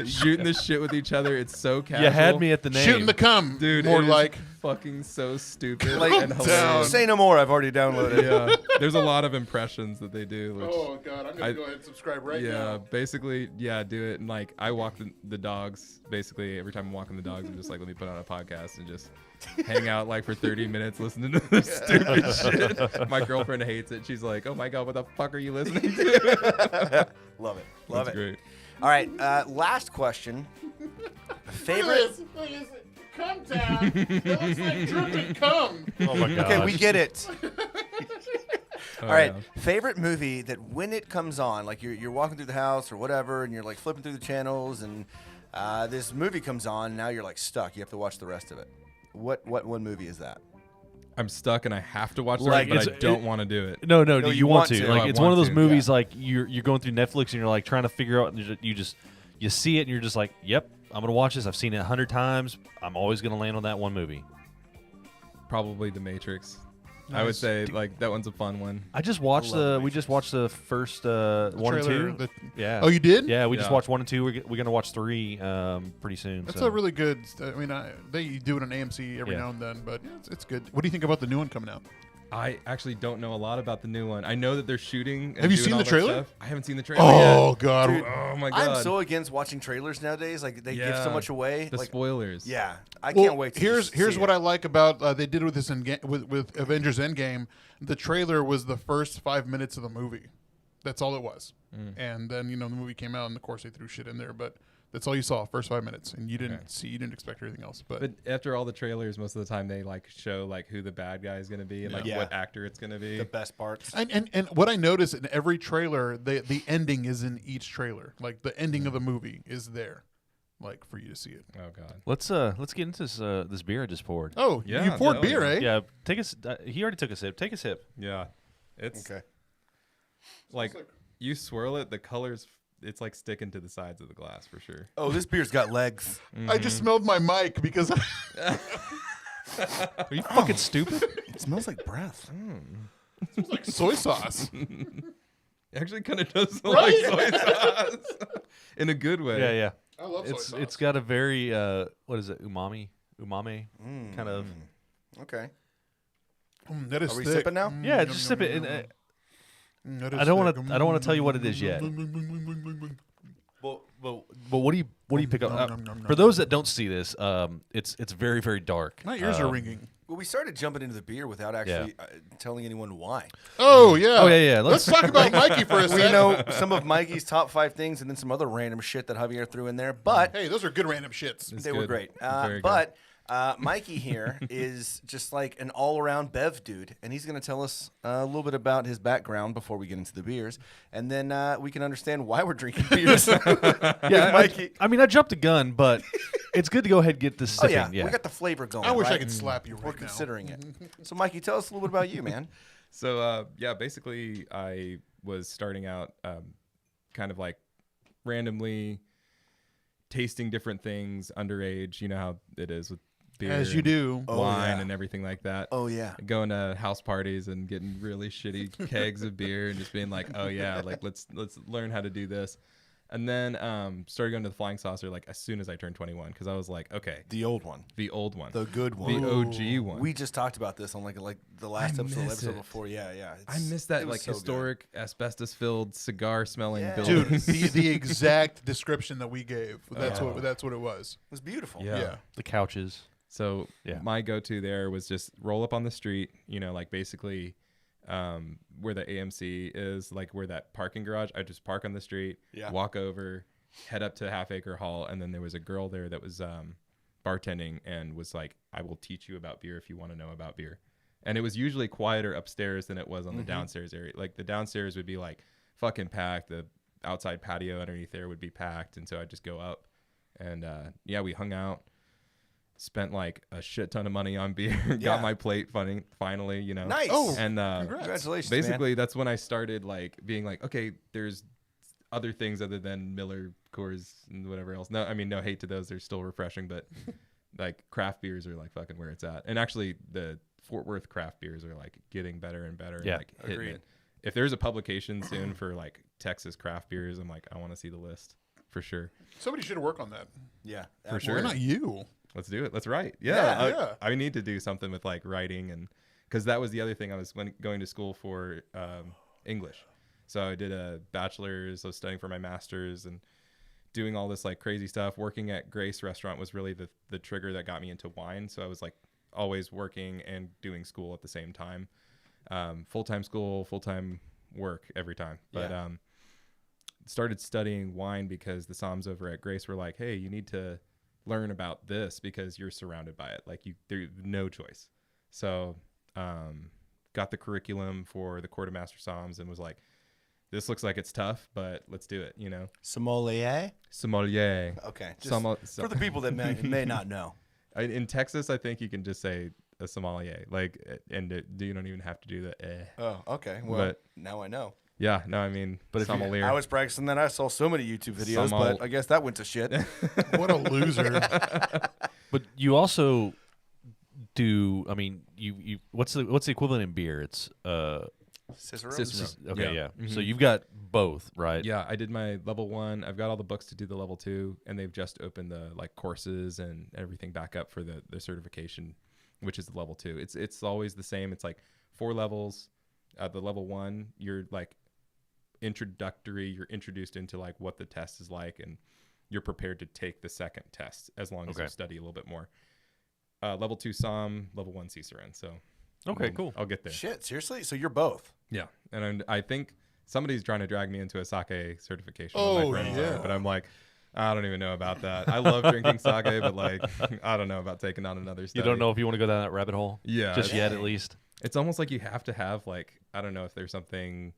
shooting this shit with each other. It's so casual. You had me at the name. Shooting the cum, Dude, More it is like. fucking so stupid Like, and hilarious. say no more. I've already downloaded. Yeah, there's a lot of impressions that they do. Which, Oh God, I'm gonna go ahead and subscribe right yeah, now. basically, yeah, do it. And like, I walk the dogs. Basically, every time I'm walking the dogs, I'm just like, let me put on a podcast and just hang out like for 30 minutes listening to this stupid shit. My girlfriend hates it. She's like, oh my god, what the fuck are you listening to? Love it. Love That's it. great. All right. Last question. Favorite. Look at this. Cum town. It looks like dripping cum. Oh my god. Okay, we get it. Oh, All right. yeah. Favorite movie that when it comes on, like you're walking through the house or whatever, and you're like flipping through the channels, and this movie comes on. Now you're like stuck. You have to watch the rest of it. What one movie is that? I'm stuck and I have to watch the Like, rest, but I it's- don't want to do it. No, No, you want to. to. Like I it's one of want those to, movies like you're going through Netflix and you're like trying to figure out. And you see it and you're just like, yep, I'm gonna watch this. I've seen it 100 times. I'm always gonna land on that one movie. Probably The Matrix. I would Nice. say like that one's a fun one. I just watched Love The we just watched the first 1 and trailer, 2. the- Yeah. Oh, you did? Yeah, we just Yeah. watched 1 and 2. We're gonna watch 3 pretty soon. That's so. a really good. I mean, they do it on AMC every Yeah. now and then, but yeah, it's good. What do you think about the new one coming out? I actually don't know a lot about the new one. I know that they're shooting. And Have you doing seen all the that trailer? stuff. I haven't seen the trailer yet. Oh God, Dude, Oh my god. I'm so against watching trailers nowadays. Like they give so Yeah. much away. The Like, spoilers. yeah, I Well, can't wait. To here's see what it. I like about they did with this with Avengers Endgame. The trailer was the first 5 minutes of the movie. That's all it was. And then the movie came out, and of course they threw shit in there, but that's all you saw, first 5 minutes, and you didn't expect anything else. But, But after all the trailers, most of the time they like show like who the bad guy is going to be and like Yeah. what actor it's going to be. the best parts. and what I noticed in every trailer, the ending is in each trailer. Like the ending of the movie is there, like for you to see it. Oh god. Let's get into this beer I just poured. Oh, Yeah, you poured no, beer, yeah. eh? Yeah, take a. He already took a sip. Take a sip. Yeah. It's Okay. like you swirl it, the colors it's like sticking to the sides of the glass for sure. Oh, this beer's got legs. I just smelled my mic because Are you fucking stupid? It smells like breath. it smells like soy sauce. It actually kind of does smell like soy sauce in a good way. Yeah, yeah. I love soy sauce. It's got a very what is it? Umami kind of. Okay. That is Are we thick. sipping now? Yeah, just sip it. And, That is I don't thick. want to tell you what it is yet. But what do you pick up? For those that don't see this, it's very very dark. My ears are ringing. Well, we started jumping into the beer without actually telling anyone why. Oh yeah. Oh, yeah. Let's talk about Mikey for a We second. know some of Mikey's top 5 things and then some other random shit that Javier threw in there, but Hey, those are good random shits. It's they were good. great. Very good. But Mikey here is just like an all-around Bev dude, and he's going to tell us a little bit about his background before we get into the beers, and then we can understand why we're drinking beers. Yeah, Mikey. I mean, I jumped a gun, but it's good to go ahead and get this Oh sipping. yeah, we got the flavor going. I wish I right? could slap you right We're now. considering it. So, Mikey, tell us a little bit about you, man. So basically I was starting out kind of like randomly tasting different things underage. You know how it is with beer, As you and do. Oh, wine yeah. and everything like that. Oh yeah. Going to house parties and getting really shitty kegs of beer and just being like, oh yeah, like let's learn how to do this. And then started going to the Flying Saucer like as soon as I turned 21 because I was like, okay, The old one. the old one, The good one. the OG one. We just talked about this on like the last episode, miss it. before. Yeah. I miss that it was like so good. historic asbestos-filled cigar-smelling Yeah. building. Dude, the exact description that we gave. That's what it was. It was beautiful. Yeah. Yeah. the couches. So Yeah. my go-to there was just roll up on the street, you know, like basically where the AMC is, like where that parking garage. I just park on the street, Yeah. walk over, head up to Half Acre Hall, and then there was a girl there that was bartending and was like, I will teach you about beer if you want to know about beer. And it was usually quieter upstairs than it was on the downstairs area. Like the downstairs would be like fucking packed. The outside patio underneath there would be packed. And so I'd just go up and we hung out. Spent like a shit ton of money on beer. Yeah. Got my plate finally, you know. Nice. Oh, And Congratulations, basically that's when I started like being like, okay, there's other things other than Miller, Coors, and whatever else. No, I mean, no hate to those. They're still refreshing, but like craft beers are like fucking where it's at. And actually the Fort Worth craft beers are like getting better and better. Yeah, and, like hitting agreed. it. If there's a publication soon for like Texas craft beers, I'm like, I want to see the list for sure. Somebody should work on that. Yeah. For Why sure. not you? Let's do it. Let's write. Yeah, Yeah, yeah. I need to do something with like writing, and because that was the other thing. I was going to school for English, so I did a bachelor's. I was studying for my master's and doing all this like crazy stuff. Working at Grace Restaurant was really the trigger that got me into wine. So I was like always working and doing school at the same time, full-time school, full-time work every time. But started studying wine because the Psalms over at Grace were like, hey, you need to learn about this because you're surrounded by it. Like there's no choice. So got the curriculum for the Quartermaster Psalms and was like, this looks like it's tough, but let's do it, you know? Sommelier. Sommelier. Okay. Just for the people that may not know. In Texas, I think you can just say a sommelier, like, and you don't even have to do the eh. Oh, okay. Well, But- now I know. Yeah, no, I mean, But if you- sommelier. I was practicing that. I saw so many YouTube videos, Sommel- but I guess that went to shit. What a loser. But you also do. I mean, you what's the equivalent in beer? It's Cicero. Cicero. okay, Yeah. yeah. So Mhm. you've got both, right? Yeah, I did my level 1. I've got all the books to do the level 2, and they've just opened the like courses and everything back up for the certification, which is the level 2. It's always the same. It's like 4 levels. The level 1, you're like introductory. You're introduced into like what the test is like, and you're prepared to take the second test as long as you Okay. study a little bit more. Level 2 Psalm, level 1 Cicerone. So Okay, cool. I'll get there. Shit, seriously? So you're both? Yeah, and I think somebody's trying to drag me into a sake certification. Oh, with my friends yeah. are, but I'm like, I don't even know about that. I love drinking sake, but like, I don't know about taking on another You study. don't know if you want to go down that rabbit hole. Yeah, Just it's- yet, at least. It's almost like you have to have like, I don't know if there's something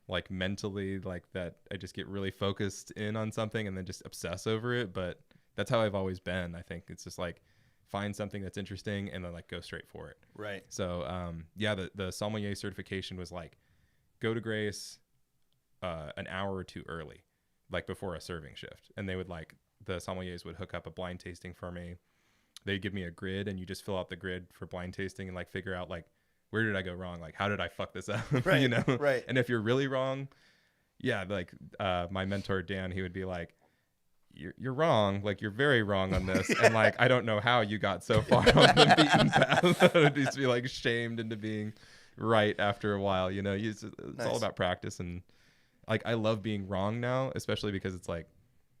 like mentally like that. I just get really focused in on something and then just obsess over it. But that's how I've always been. I think it's just like find something that's interesting and then like go straight for it. Right. So the sommelier certification was like, go to Grace an hour or 2 early, like before a serving shift, and they would like the sommeliers would hook up a blind tasting for me. They'd give me a grid, and you just fill out the grid for blind tasting and like figure out like where did I go wrong, like how did I fuck this up, Right, you know? right. And if you're really wrong, yeah, like my mentor Dan, he would be like, you're wrong, like you're very wrong on this, and like I don't know how you got so far on the beaten path. I would just be like shamed into being right after a while, you know. It's Nice. all about practice, and like I love being wrong now, especially because it's like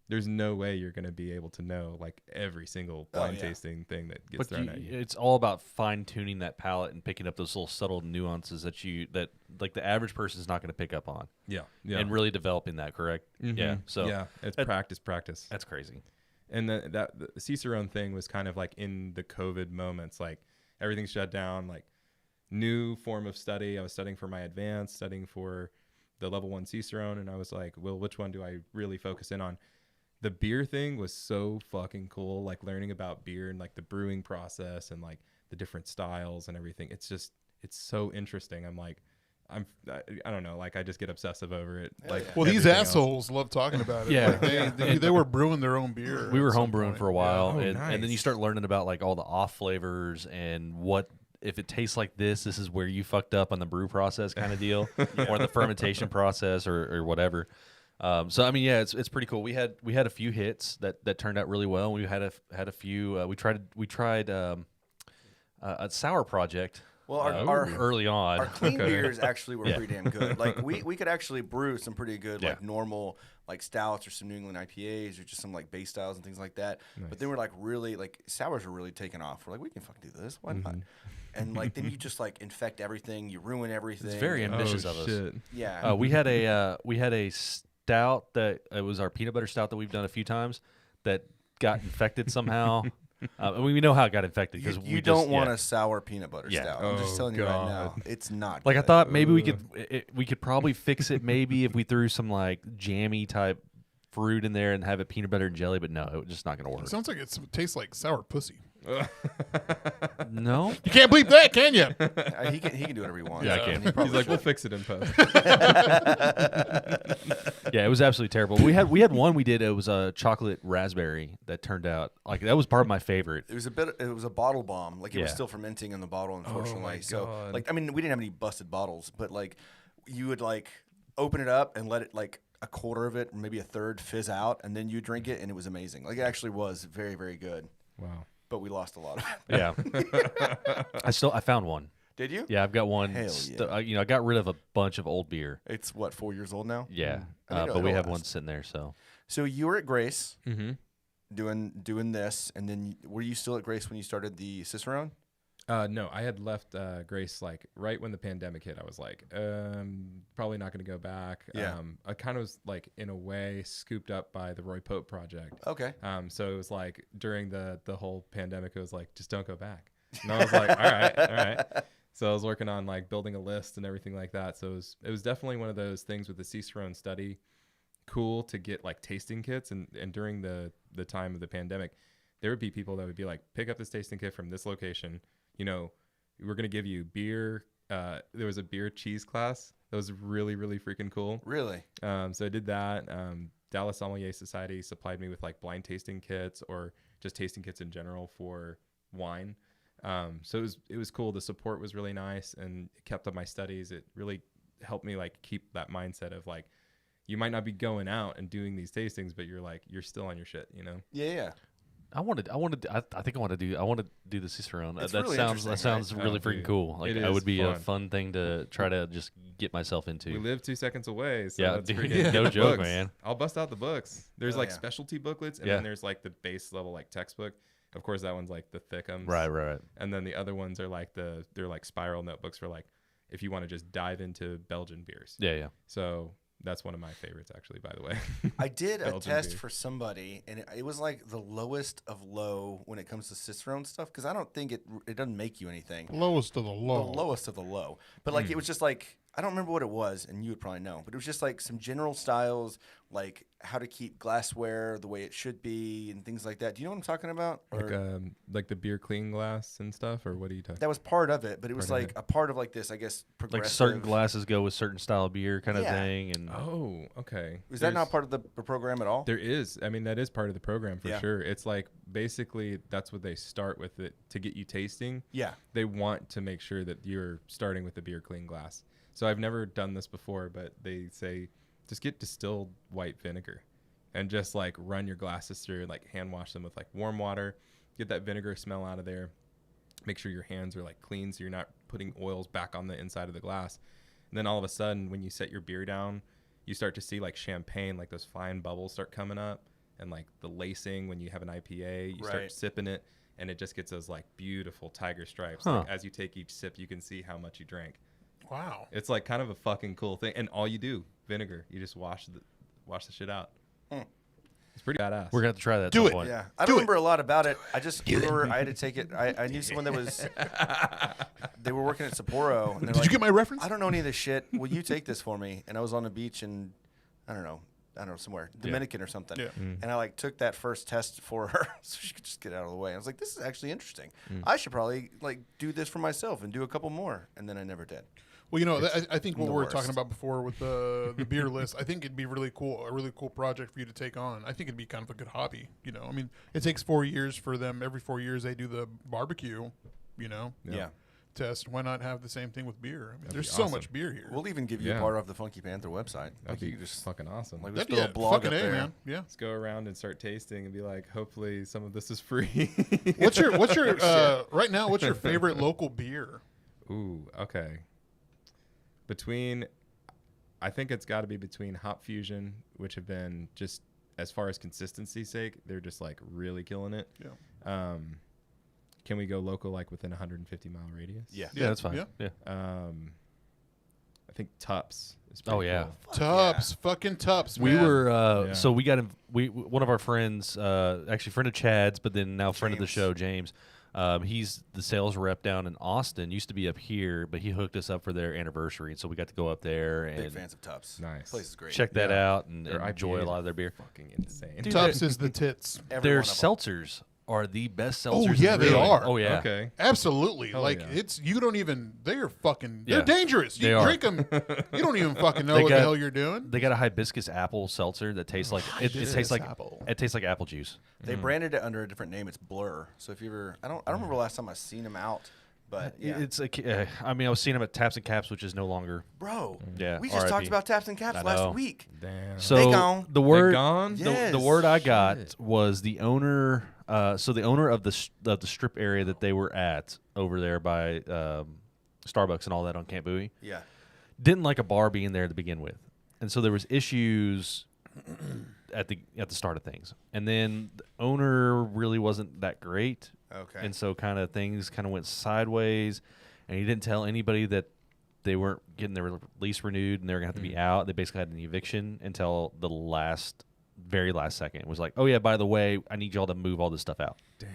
there's no way you're going to be able to know like every single blind tasting thing that gets thrown at you. It's all about fine tuning that palate and picking up those little subtle nuances that like the average person is not going to pick up on. Yeah. And really developing that, correct? Mm-hmm. Yeah. So yeah, it's practice. That's crazy. And the Cicerone thing was kind of like in the COVID moments, like everything shut down, like new form of study. I was studying for my advanced, studying for the level 1 Cicerone, and I was like, well, which one do I really focus in on? The beer thing was so fucking cool, like learning about beer and like the brewing process and like the different styles and everything. It's so interesting. I don't know, like I just get obsessive over it. Hell Like, yeah. Well, these everything assholes love talking about it. Yeah. Like they were brewing their own beer. We were at some home brewing point. for a while, Oh, and then you nice. start learning about like all the off flavors and what if it tastes like this is where you fucked up on the brew process kind of deal, or the fermentation process or whatever. So I mean, yeah, it's pretty cool. We had a few hits that turned out really well. We had a few. We tried a sour project. Well, early on, our clean Okay. beers actually were Yeah. pretty damn good. Like we could actually brew some pretty good Yeah. like normal like stouts or some New England IPAs or just some like base styles and things like that. But then we're like really like sours were really taking off. We're like, we can fucking do this. Why not? And like then you just like infect everything, you ruin everything. It's very ambitious oh, of us. shit. Yeah. We had a stout that it was our peanut butter stout that we've done a few times that got infected somehow. We know how it got infected because you don't want a sour peanut butter Yeah. stout. I'm just Oh, telling you right God. now, it's not. like I good. thought maybe we could probably fix it maybe if we threw some like jammy type fruit in there and have it peanut butter and jelly, but no, it's just not gonna work. It sounds like it tastes like sour pussy. No, You can't bleep that, can you? He can do whatever he wants. Yeah, I can. And he He's probably like, we'll should. fix it in post. yeah, it was absolutely terrible. We had one we did. It was a chocolate raspberry that turned out like that was part of my favorite. It was a bottle bomb. Like it was Yeah. still fermenting in the bottle, unfortunately. my So God. like I mean, we didn't have any busted bottles, but like you would like open it up and let it like a quarter of it, or maybe a third fizz out, and then you drink it, and it was amazing. Like it actually was very, very good. Wow. But we lost a lot of it. Yeah, I found one. Did you? Yeah, I've got one. Hell yeah. I got rid of a bunch of old beer. It's what, 4 years old now? Yeah, I mean, but we it'll have one last. sitting there. So So you were at Grace Mm-hmm. doing this, and then were you still at Grace when you started the Cicerone? No, I had left Grace like right when the pandemic hit. I was like, probably not going to go back. Yeah. I kind of was like in a way scooped up by the Roy Pope project. Okay. So it was like during the whole pandemic, it was like, just don't go back. And I was like, all right. So I was working on like building a list and everything like that. So it was definitely one of those things with the Cicerone study. Cool to get like tasting kits, and during the time of the pandemic, there would be people that would be like, pick up this tasting kit from this location. You know, we're gonna give you beer. There was a beer cheese class that was really, really freaking cool. Really? So I did that. Dallas Sommelier Society supplied me with like blind tasting kits or just tasting kits in general for wine. So it was cool. The support was really nice and it kept up my studies. It really helped me like keep that mindset of like, you might not be going out and doing these tastings, but you're still on your shit, you know? Yeah. I think I want to do the Cicerone. It's That really sounds interesting, really Oh, freaking dude. cool. Like It that would is be a fun. fun thing to try to just get myself into. We live 2 seconds away. So Yeah, let's dude, freaking no get the joke, books. man. I'll bust out the books. There's Hell like yeah. specialty booklets, and Yeah. then there's like the base level like textbook. Of course, that one's like the thickums. Right. And then the other ones are like they're like spiral notebooks for like if you want to just dive into Belgian beers. Yeah. So that's one of my favorites, actually, by the way. I did a Belgian test beer. for somebody, and it was like the lowest of low when it comes to Cicerone stuff, because I don't think it doesn't make you anything. Lowest of the low. The lowest of the low. But like it was just like, I don't remember what it was, and you would probably know, but it was just like some general styles, like how to keep glassware the way it should be and things like that. Do you know what I'm talking about? like the beer clean glass and stuff, or what are you talking? That was part of it, but it was Part of like it. a part of like this, I guess, Like progressive. certain glasses go with certain style of beer kind of Yeah. thing. And Oh, okay. Is that not part of the program at all? There is. I mean, that is part of the program for Yeah. sure. It's like basically that's what they start with it to get you tasting. Yeah. They want to make sure that you're starting with the beer clean glass. So I've never done this before, but they say just get distilled white vinegar and just like run your glasses through and like hand wash them with like warm water, get that vinegar smell out of there. Make sure your hands are like clean so you're not putting oils back on the inside of the glass. And then all of a sudden when you set your beer down, you start to see like champagne, like those fine bubbles start coming up. and like the lacing when you have an IPA, you Right. start sipping it, and it just gets those like beautiful tiger stripes. Huh. Like as you take each sip, you can see how much you drank. Wow. It's like kind of a fucking cool thing, and all you do, vinegar. You just wash the shit out. It's pretty badass. We're gonna have to try that. At Do some it. Point. Yeah, I don't remember a lot about it. I just remember I had to take it. I knew someone that was. They were working at Sapporo. And they're Did you get my reference? I don't know any of this shit. Will you take this for me? And I was on the beach in, I don't know, somewhere Dominican or something. Yeah. And I like took that first test for her so she could just get out of the way. I was like, this is actually interesting. I should probably like do this for myself and do a couple more. And then I never did. Well, I think what the we were worst. talking about before with the beer list, I think it'd be really cool, a really cool project for you to take on. I think it'd be kind of a good hobby. I mean, it takes 4 years for them. Every 4 years they do the barbecue, Yeah. test. Why not have the same thing with beer? I mean, That'd there's be so awesome. much beer here. We'll even give you Yeah. a part of the Funky Panther website. That'd you be just fucking awesome. like That'd we be still a blog fucking up there. man. Yeah. Let's go around and start tasting and be like, hopefully some of this is free. What's your right now? What's your favorite local beer? Ooh, okay. I think it's got to be between Hop Fusion, which have been just as far as consistency's sake, they're just like really killing it. Yeah. Can we go local, like within 150-mile radius? Yeah. Yeah, that's fine. Yeah. Yeah. I think Tups is pretty Oh, yeah. cool. Tups, fucking Tups. We man. were Yeah. so we got one of our friends, actually friend of Chad's, but then now friend of the James. show, James. He's the sales rep down in Austin. Used to be up here, but he hooked us up for their anniversary, and so we got to go up there Big and fans of Tups. Nice. Place is great. check that Yeah. out and Their enjoy a IPAs lot are of their beer. Fucking insane. Dude, Tups is the tits. Every Their one of 'em. seltzers are the best seltzers. Oh, in yeah, the they world. are. Oh yeah. Okay. Absolutely. Hell like yeah. you don't even. They're fucking. They're Yeah. dangerous. You They are. drink them. You don't even fucking know They what got- the hell you're doing. They got a hibiscus apple seltzer that tastes like it tastes like apple. it tastes like apple juice. They branded it under a different name. It's Blur. So if you ever, I don't remember the last time I've seen them out, but yeah. It's I mean, I was seeing them at Taps and Caps, which is no longer. Bro, Yeah, we just RIP. talked about Taps and Caps I last know. week. Damn. So gone. the word gone? the word I got Shit. was the owner. So the owner of the strip area that they were at over there by Starbucks and all that on Camp Bowie Yeah. didn't like a bar being there to begin with, and so there was issues at the start of things, and then the owner really wasn't that great, Okay. and so things went sideways, and he didn't tell anybody that they weren't getting their lease renewed and they were gonna have to be out. They basically had an eviction until the very last second. It was like, oh yeah, by the way, I need y'all to move all this stuff out. Damn.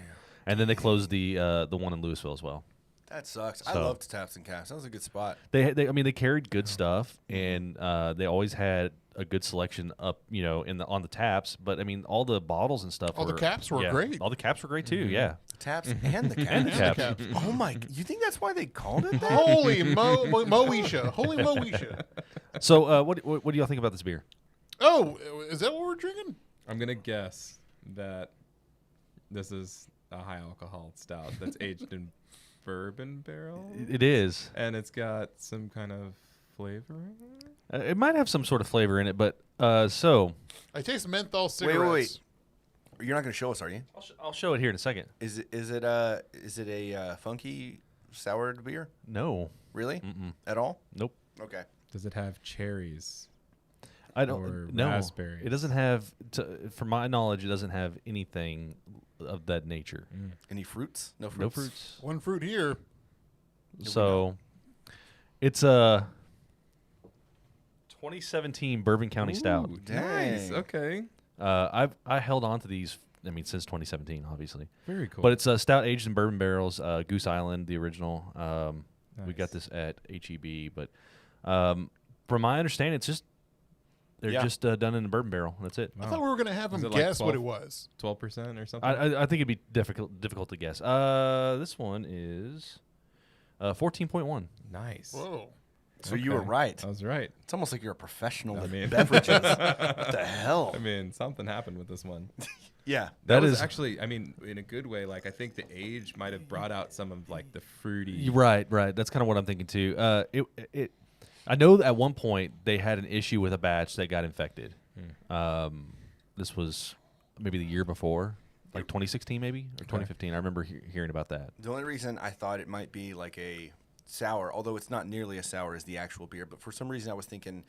And then they closed the one in Louisville as well. That sucks. I So- loved Taps and Caps. That was a good spot. They carried good stuff, and they always had a good selection up, on the taps. But I mean, all the bottles and stuff. All the caps were great. All the caps were great too. Yeah. Taps and the Caps. And the caps. Caps. Oh my! You think that's why they called it that? Holy Moesha. Holy Moesha. So what do y'all think about this beer? Oh, is that what we're drinking? I'm gonna guess that this is a high alcohol stout that's aged in bourbon barrel, It is. and it's got some kind of flavor. It might have some sort of flavor in it, but so I taste menthol Wait, cigarettes. wait. You're not going to show us, are you? I'll show it here in a second. Is it a funky soured beer? No. Really? Mm-mm. At all? Nope. Okay. Does it have cherries? I Or don't. No. raspberries. It doesn't have. From my knowledge, it doesn't have anything of that nature. Any fruits? No fruits. No fruits. One fruit here. So, it's a 2017 Bourbon County Stout. Ooh, nice. Dang. Okay. I held on to these. I mean, since 2017, obviously. Very cool. But it's a stout aged in bourbon barrels. Goose Island, the original. We got Nice. this at HEB, but from my understanding, it's just they're Yeah. just done in a bourbon barrel. That's it. I thought we were going to have Is them it like guess what 12? it was. 12% or something. I think it'd be difficult to guess. This one is 14.1. Nice. Whoa. So you were Okay. right. I was right. It's almost like you're a professional I with mean- beverages. What the hell? I mean, something happened with this one. Yeah. That was is actually, I mean, in a good way. Like, I think the age might have brought out some of like the fruity. right. That's kind of what I'm thinking too. I know that at one point they had an issue with a batch that got infected. This was maybe the year before, like 2016 maybe or 2015. I remember hearing about that. The only reason I thought it might be like a sour, although it's not nearly as sour as the actual beer, but for some reason I was thinking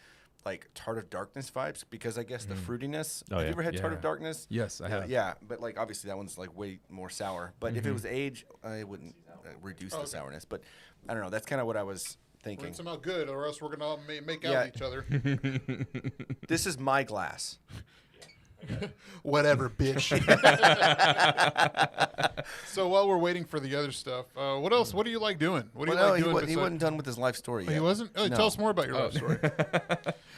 like Tart of Darkness vibes because I guess the fruitiness. Oh, have yeah. you ever had Tart Yeah. of Darkness? Yes, I have. Yeah, but like obviously that one's like way more sour. But if it was age, it wouldn't reduce the sourness. But I don't know. That's kind of what I was thinking. Rinse them out good, or else we're gonna all make out Yeah. with each other. This is my glass. Whatever, bitch. So while we're waiting for the other stuff, what else? What do you like doing? What do you like doing? He wasn't done with his life story yet. He wasn't. Oh, No. Tell us more about your life story.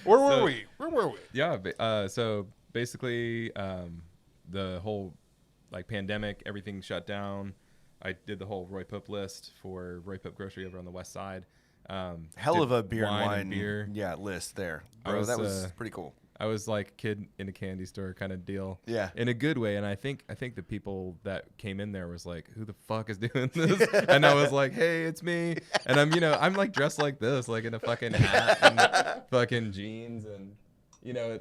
Where were we? Where were we? Yeah. So basically, the whole like pandemic, everything shut down. I did the whole Roy Pope list for Roy Pope Grocery over on the west side. Hell did of a beer and wine wine beer. list there, I bro. was, That was pretty cool. I was like a kid in a candy store kind of deal. Yeah. In a good way. And I think the people that came in there was like, who the fuck is doing this? And I was like, hey, it's me. And I'm like dressed like this, like in a fucking hat and fucking jeans and,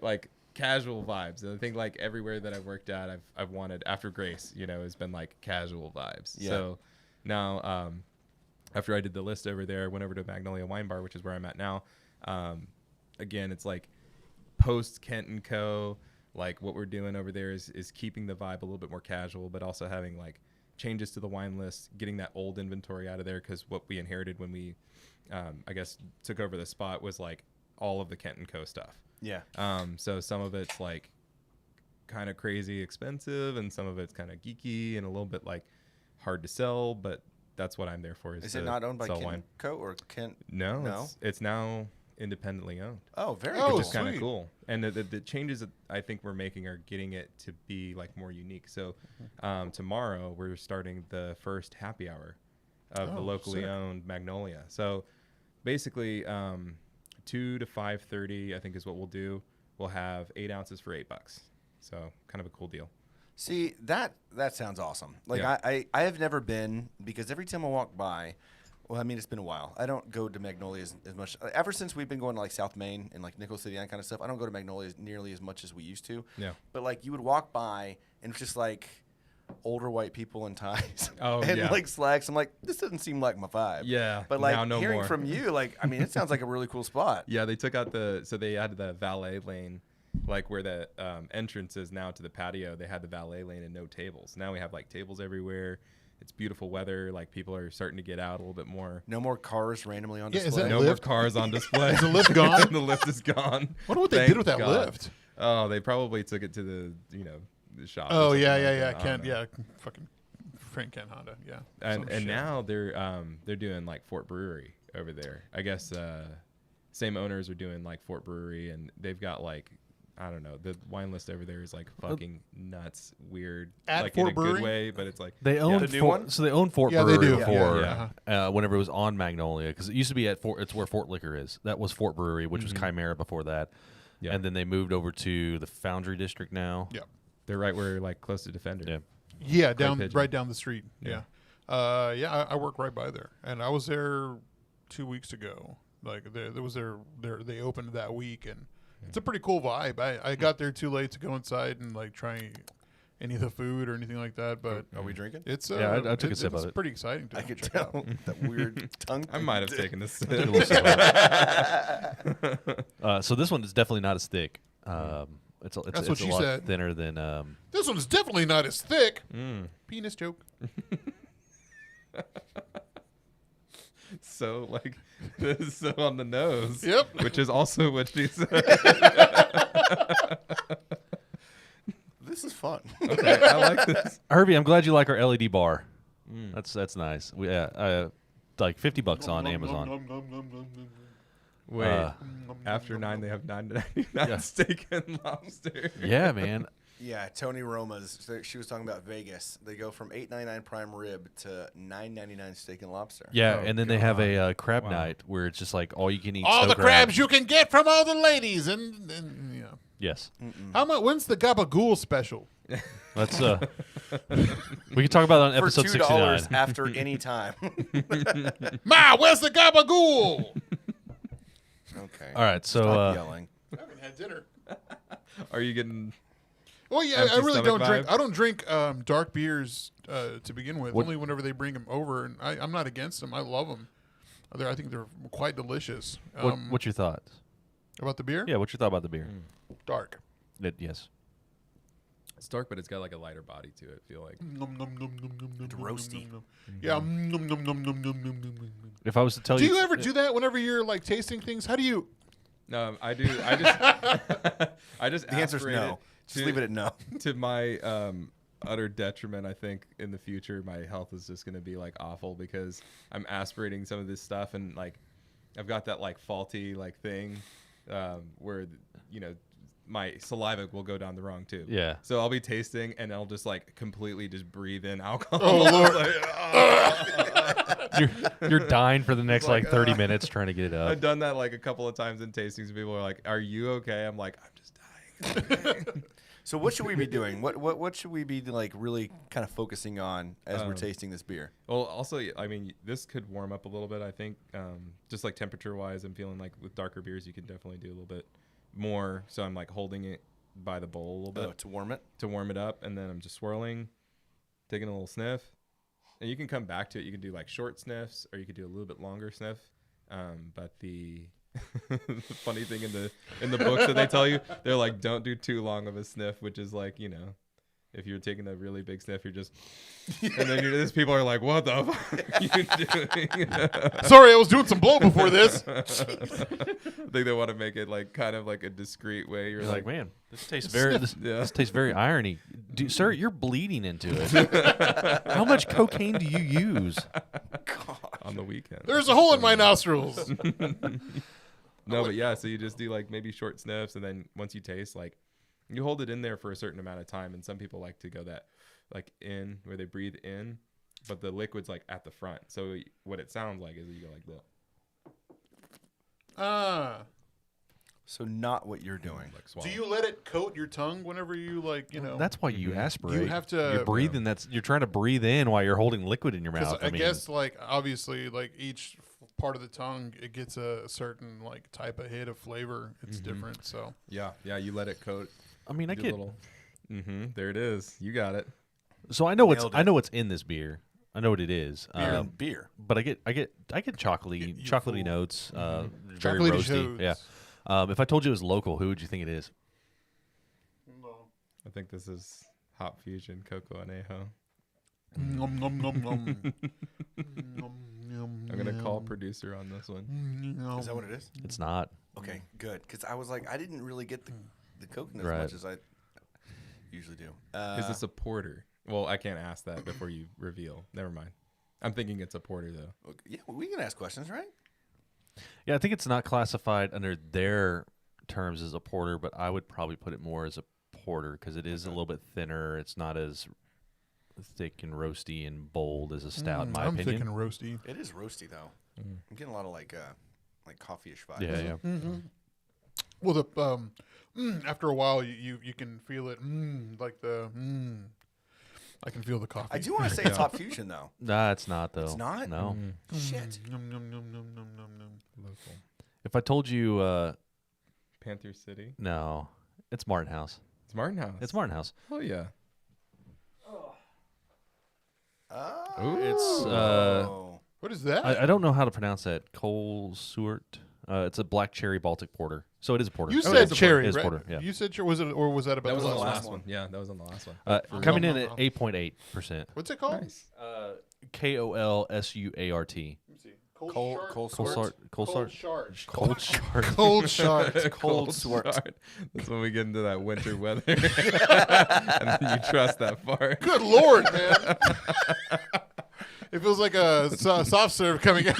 like casual vibes. And I think like everywhere that I've worked at, I've wanted after Grace, has been like casual vibes. Yeah. So now, after I did the list over there, I went over to Magnolia Wine Bar, which is where I'm at now. Again, it's like, post Kent and Co. Like what we're doing over there is keeping the vibe a little bit more casual, but also having like changes to the wine list, getting that old inventory out of there because what we inherited when we, I guess, took over the spot was like all of the Kent and Co. stuff. Yeah. So some of it's like kind of crazy expensive, and some of it's kind of geeky and a little bit like hard to sell, but that's what I'm there for. Is it not owned by sell Kent wine. Co. or Kent? No, No? it's now independently owned. Oh, very Oh, cool. Which is kind of sweet. cool. And the changes that I think we're making are getting it to be like more unique. So tomorrow we're starting the first happy hour of the locally sick. owned Magnolia. So basically 2 to 5:30 I think is what we'll do. We'll have 8 ounces for $8. So kind of a cool deal. See, that sounds awesome. Like Yeah. I have never been because every time I walk by, well, I mean, it's been a while. I don't go to Magnolia as much. Ever since we've been going to like South Main and like Nickel City, that kind of stuff, I don't go to Magnolia nearly as much as we used to. Yeah. But like you would walk by and it's just like older white people in ties Oh, and yeah. like slacks. I'm like, this doesn't seem like my vibe. Yeah. But like now no hearing more. from you, like, I mean, it sounds like a really cool spot. Yeah, they took out so they added the valet lane, like where the entrance is now to the patio. They had the valet lane and no tables. Now we have like tables everywhere. It's beautiful weather. Like people are starting to get out a little bit more. No more cars randomly on Yeah, is display. that No more lift? cars on display. Is the lift gone? The lift is gone. Wonder what they Thank did with that God. lift. Oh, they probably took it to the shop. or Oh something yeah, like yeah, that. yeah. I don't Kent, know. yeah, fucking Frank Kent Honda, yeah. And Some and shit. now they're doing like Fort Brewery over there. I guess same owners are doing like Fort Brewery, and they've got like, I don't know, the wine list over there is like fucking nuts, weird, At like Fort in a Brewery? good way, but it's like They own The new Fort, one? so they own Fort Yeah, they Brewery do. before Yeah. whenever it was on Magnolia, because it used to be at Fort. It's where Fort Liquor is. That was Fort Brewery, which was Chimera before that, Yeah. and then they moved over to the Foundry District now. Yeah. they're right where like close to Defender. Yeah. Yeah, Pigeon. right down the street. Yeah. Yeah. I work right by there, and I was there 2 weeks ago. Like there was they opened that week, and it's a pretty cool vibe. I got there too late to go inside and like try any of the food or anything like that, but Are we drinking? it's Yeah, I took a sip it's of it. pretty exciting to I could check out. tell that weird tongue. I might have taken this. Took a little sip of it. So this one is definitely not as thick. It's That's it's what a she lot said. thinner than. This one's definitely not as thick. Mm. Penis joke. So like this is so on the nose. Yep. Which is also what she said. This is fun. Okay, I like this. Herbie, I'm glad you like our LED bar. That's nice. Like $50 on Amazon. Wait, after 9 they have 9.99 Yeah. steak and lobster. Yeah, man. Yeah, Tony Roma's. She was talking about Vegas. They go from $8.99 prime rib to $9.99 steak and lobster. Yeah, Oh, and then they have a crab Wow. night where it's just like all you can eat. All snow the crabs you can get from all the ladies, and yeah. Yes. How much? When's the gabagool special? Let's we can talk about it on For episode $2 69. after any time. Ma, where's the gabagool? Okay. All right, so Stop yelling. I haven't had dinner. Are you getting? Well, yeah, I Empty really don't stomach drink. vibe? I don't drink dark beers to begin with. What- Only whenever they bring them over, and I'm not against them. I love them. I think they're quite delicious. what's your thoughts? About the beer? Yeah, what's your thought about the beer? Dark. Yes. It's dark, but it's got like a lighter body to it. I feel like. It's roasty. Yeah. If I was to tell Do you, you ever do that whenever you're like tasting things? How do you? No, I do. I just. I just. The answer's aspirate no. it Just leave it at no. To my utter detriment, I think in the future my health is just going to be like awful because I'm aspirating some of this stuff and like I've got that like faulty like thing where my saliva will go down the wrong tube. Yeah. So I'll be tasting and I'll just like completely just breathe in alcohol. Oh Lord. you're dying for the next like, like 30 minutes trying to get it up. I've done that like a couple of times in tastings. And people are like, "Are you okay?" I'm like, "I'm just dying." So what should we be doing? What should we be like really kind of focusing on as we're tasting this beer? Well, also, I mean, this could warm up a little bit. I think, just like temperature-wise, I'm feeling like with darker beers, you can definitely do a little bit more. So I'm like holding it by the bowl a little bit To warm it? to warm it up, and then I'm just swirling, taking a little sniff, and you can come back to it. You can do like short sniffs, or you could do a little bit longer sniff. But the funny thing in the books that they tell you, they're like, don't do too long of a sniff, which is like, if you're taking a really big sniff, you're just, and then these people are like, what the fuck are you doing? Sorry, I was doing some blow before this. I think they want to make it like kind of like a discreet way. You're You're like, like, man, this tastes very this tastes very irony. Sir, you're bleeding into it. How much cocaine do you use? on the weekend. There's a hole in my nostrils. No, but yeah, so you just do like maybe short sniffs, and then once you taste, like you hold it in there for a certain amount of time, and some people like to go that like in where they breathe in, but the liquid's like at the front. So what it sounds like is you go like that. So not what you're doing. Like swallow. Do you let it coat your tongue whenever you like, That's why you aspirate. You have to. You're breathing. You're trying to breathe in while you're holding liquid in your 'cause mouth. I guess like obviously like each part of the tongue, it gets a certain like type of hit of flavor. It's different. So Yeah, you let it coat. I mean, I Do a get. little. There it is. You got it. So I know Nailed it. what's in this beer. I know what it is. Beer. But I get chocolatey You chocolatey fool. notes. Very Chocolatey roasty. shows. Yeah. If I told you it was local, who would you think it is? I think this is Hop Fusion Cocoa Anejo. Nom, nom, nom, nom. I'm gonna call producer on this one. Is that what it is? It's not. Okay, good. Because I was like, I didn't really get the coconut Right. as much as I usually do. Is this a porter? Well, I can't ask that before you reveal. Never mind. I'm thinking it's a porter though. Yeah, we can ask questions, right? Yeah, I think it's not classified under their terms as a porter, but I would probably put it more as a porter because it is a little bit thinner. It's not as thick and roasty and bold as a stout, in my I'm opinion. thick and roasty. It is roasty though. I'm getting a lot of like coffee-ish vibes. Yeah, yeah. Well, the after a while, you can feel it. Like the. I can feel the coffee. I do want to say it's Hop Fusion though. Nah, it's not though. It's not? No. Shit. Nom, nom, nom, nom, nom, nom, nom. Local. If I told you, Panther City. no, it's Martin House. It's Martin House. It's Martin House. Oh yeah. It's What is that? I don't know how to pronounce that. Cole Sewart. It's a black cherry Baltic porter. So it is a porter. you It said is a cherry, porter. It is right? porter. Yeah. You said cherry. Was it or was that about That was the on the last last one? one. Yeah, that was on the last one. Coming in at 8.8%. What's it called? Nice. KOLSUART. Let me see. Cole Swart. Cold Sharge. Cold Shard. Cold Sharge. Cold Swart. That's when we get into that winter weather, and then you trust that part. Good Lord, man. It feels like a soft serve coming in.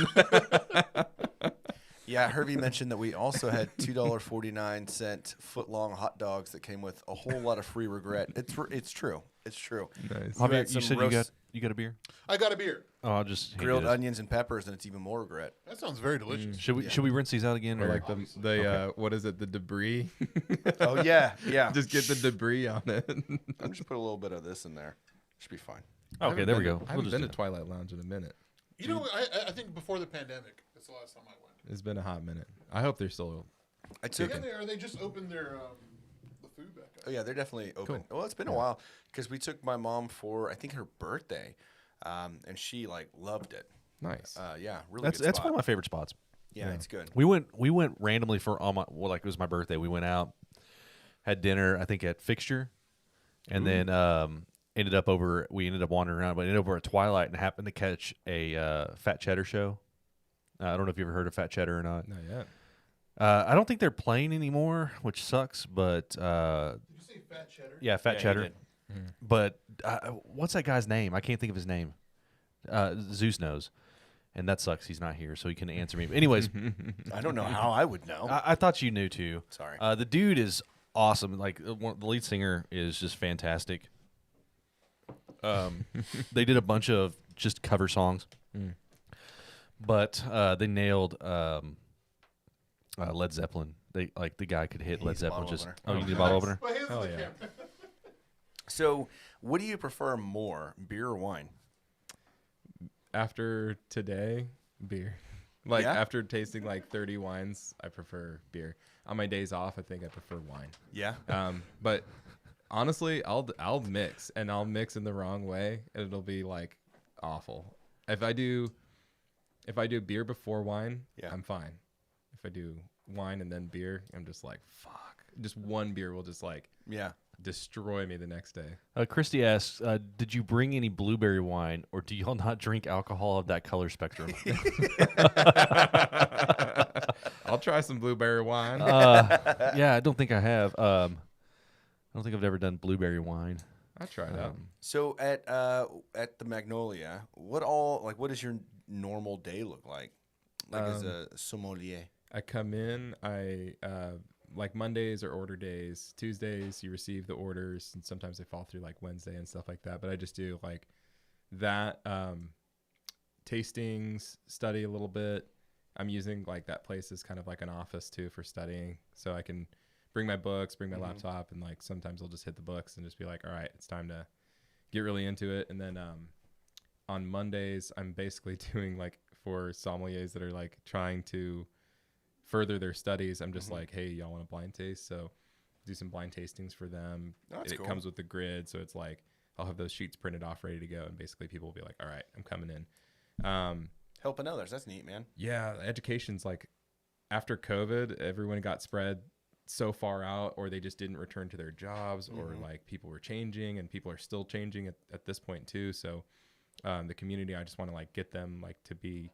Yeah, Herbie mentioned that we also had $2.49 foot-long hot dogs that came with a whole lot of free regret. It's true. It's true. Nice. had You some said roast- you got a beer? I got a beer. Oh, I'll just hand you Grilled this. onions and peppers, and it's even more regret. That sounds very delicious. Should we rinse these out again? Or Or like the what is it? The debris. Oh yeah, yeah. Just get the debris on it. I'm just put a little bit of this in there. Should be fine. okay, there we go. I haven't been to Twilight Lounge in a minute. You know, I think before the pandemic, that's the last time I went. It's been a hot minute. I hope they're still. I took Yeah, it. they just opened their the food back up. Oh yeah, they're definitely open. Cool. Well, it's been a while because we took my mom for I think her birthday, and she like loved it. Nice. Yeah, really. That's good one spot. of my favorite spots. Yeah, it's good. We went randomly for it was my birthday. We went out, had dinner, I think at Fixture, and then ended up wandering around, but ended up over at Twilight and happened to catch a Fat Cheddar show. I don't know if you ever heard of Fat Cheddar or not. Not yet. I don't think they're playing anymore, which sucks. But Did you say Fat Cheddar? yeah, Fat Yeah, he Cheddar. did. But what's that guy's name? I can't think of his name. Zeus knows, and that sucks. He's not here, so he couldn't answer me. But anyways, I don't know how I would know. I thought you knew too. Sorry. The dude is awesome. Like the lead singer is just fantastic. They did a bunch of just cover songs, but they nailed Led Zeppelin. They the guy could hit He Led needs a Zeppelin. bottle Just opener. you need a bottle opener. My hands Oh, on the yeah. camera. So, what do you prefer more, beer or wine? After today, beer. Like Yeah? after tasting like 30 wines, I prefer beer. On my days off, I think I prefer wine. Yeah. But honestly, I'll mix, and I'll mix in the wrong way, and it'll be like awful. If I do beer before wine, Yeah. I'm fine. If I do wine and then beer, I'm just like fuck. Just one beer will just like Yeah. destroy me the next day. Christy asks, did you bring any blueberry wine, or do y'all not drink alcohol of that color spectrum? I'll try some blueberry wine. Yeah, I don't think I have. I don't think I've ever done blueberry wine. I try it out. So at the Magnolia, what does your normal day look like? Like as a sommelier. I come in, like Mondays are order days. Tuesdays you receive the orders, and sometimes they fall through like Wednesday and stuff like that. But I just do like that tastings, study a little bit. I'm using like that place as kind of like an office too for studying, so I can bring my books, bring my laptop, and like sometimes I'll just hit the books and just be like, all right, it's time to get really into it. And then on Mondays I'm basically doing like for sommeliers that are like trying to further their studies, I'm just like, hey, y'all want a blind taste? So do some blind tastings for them. Oh, that's it cool. comes with the grid, so it's like I'll have those sheets printed off ready to go, and basically people will be like, all right, I'm coming in. Helping others. That's neat, man. Yeah, education's like after COVID, everyone got spread so far out, or they just didn't return to their jobs, or like people were changing, and people are still changing at this point too. So the community, I just want to like get them like to be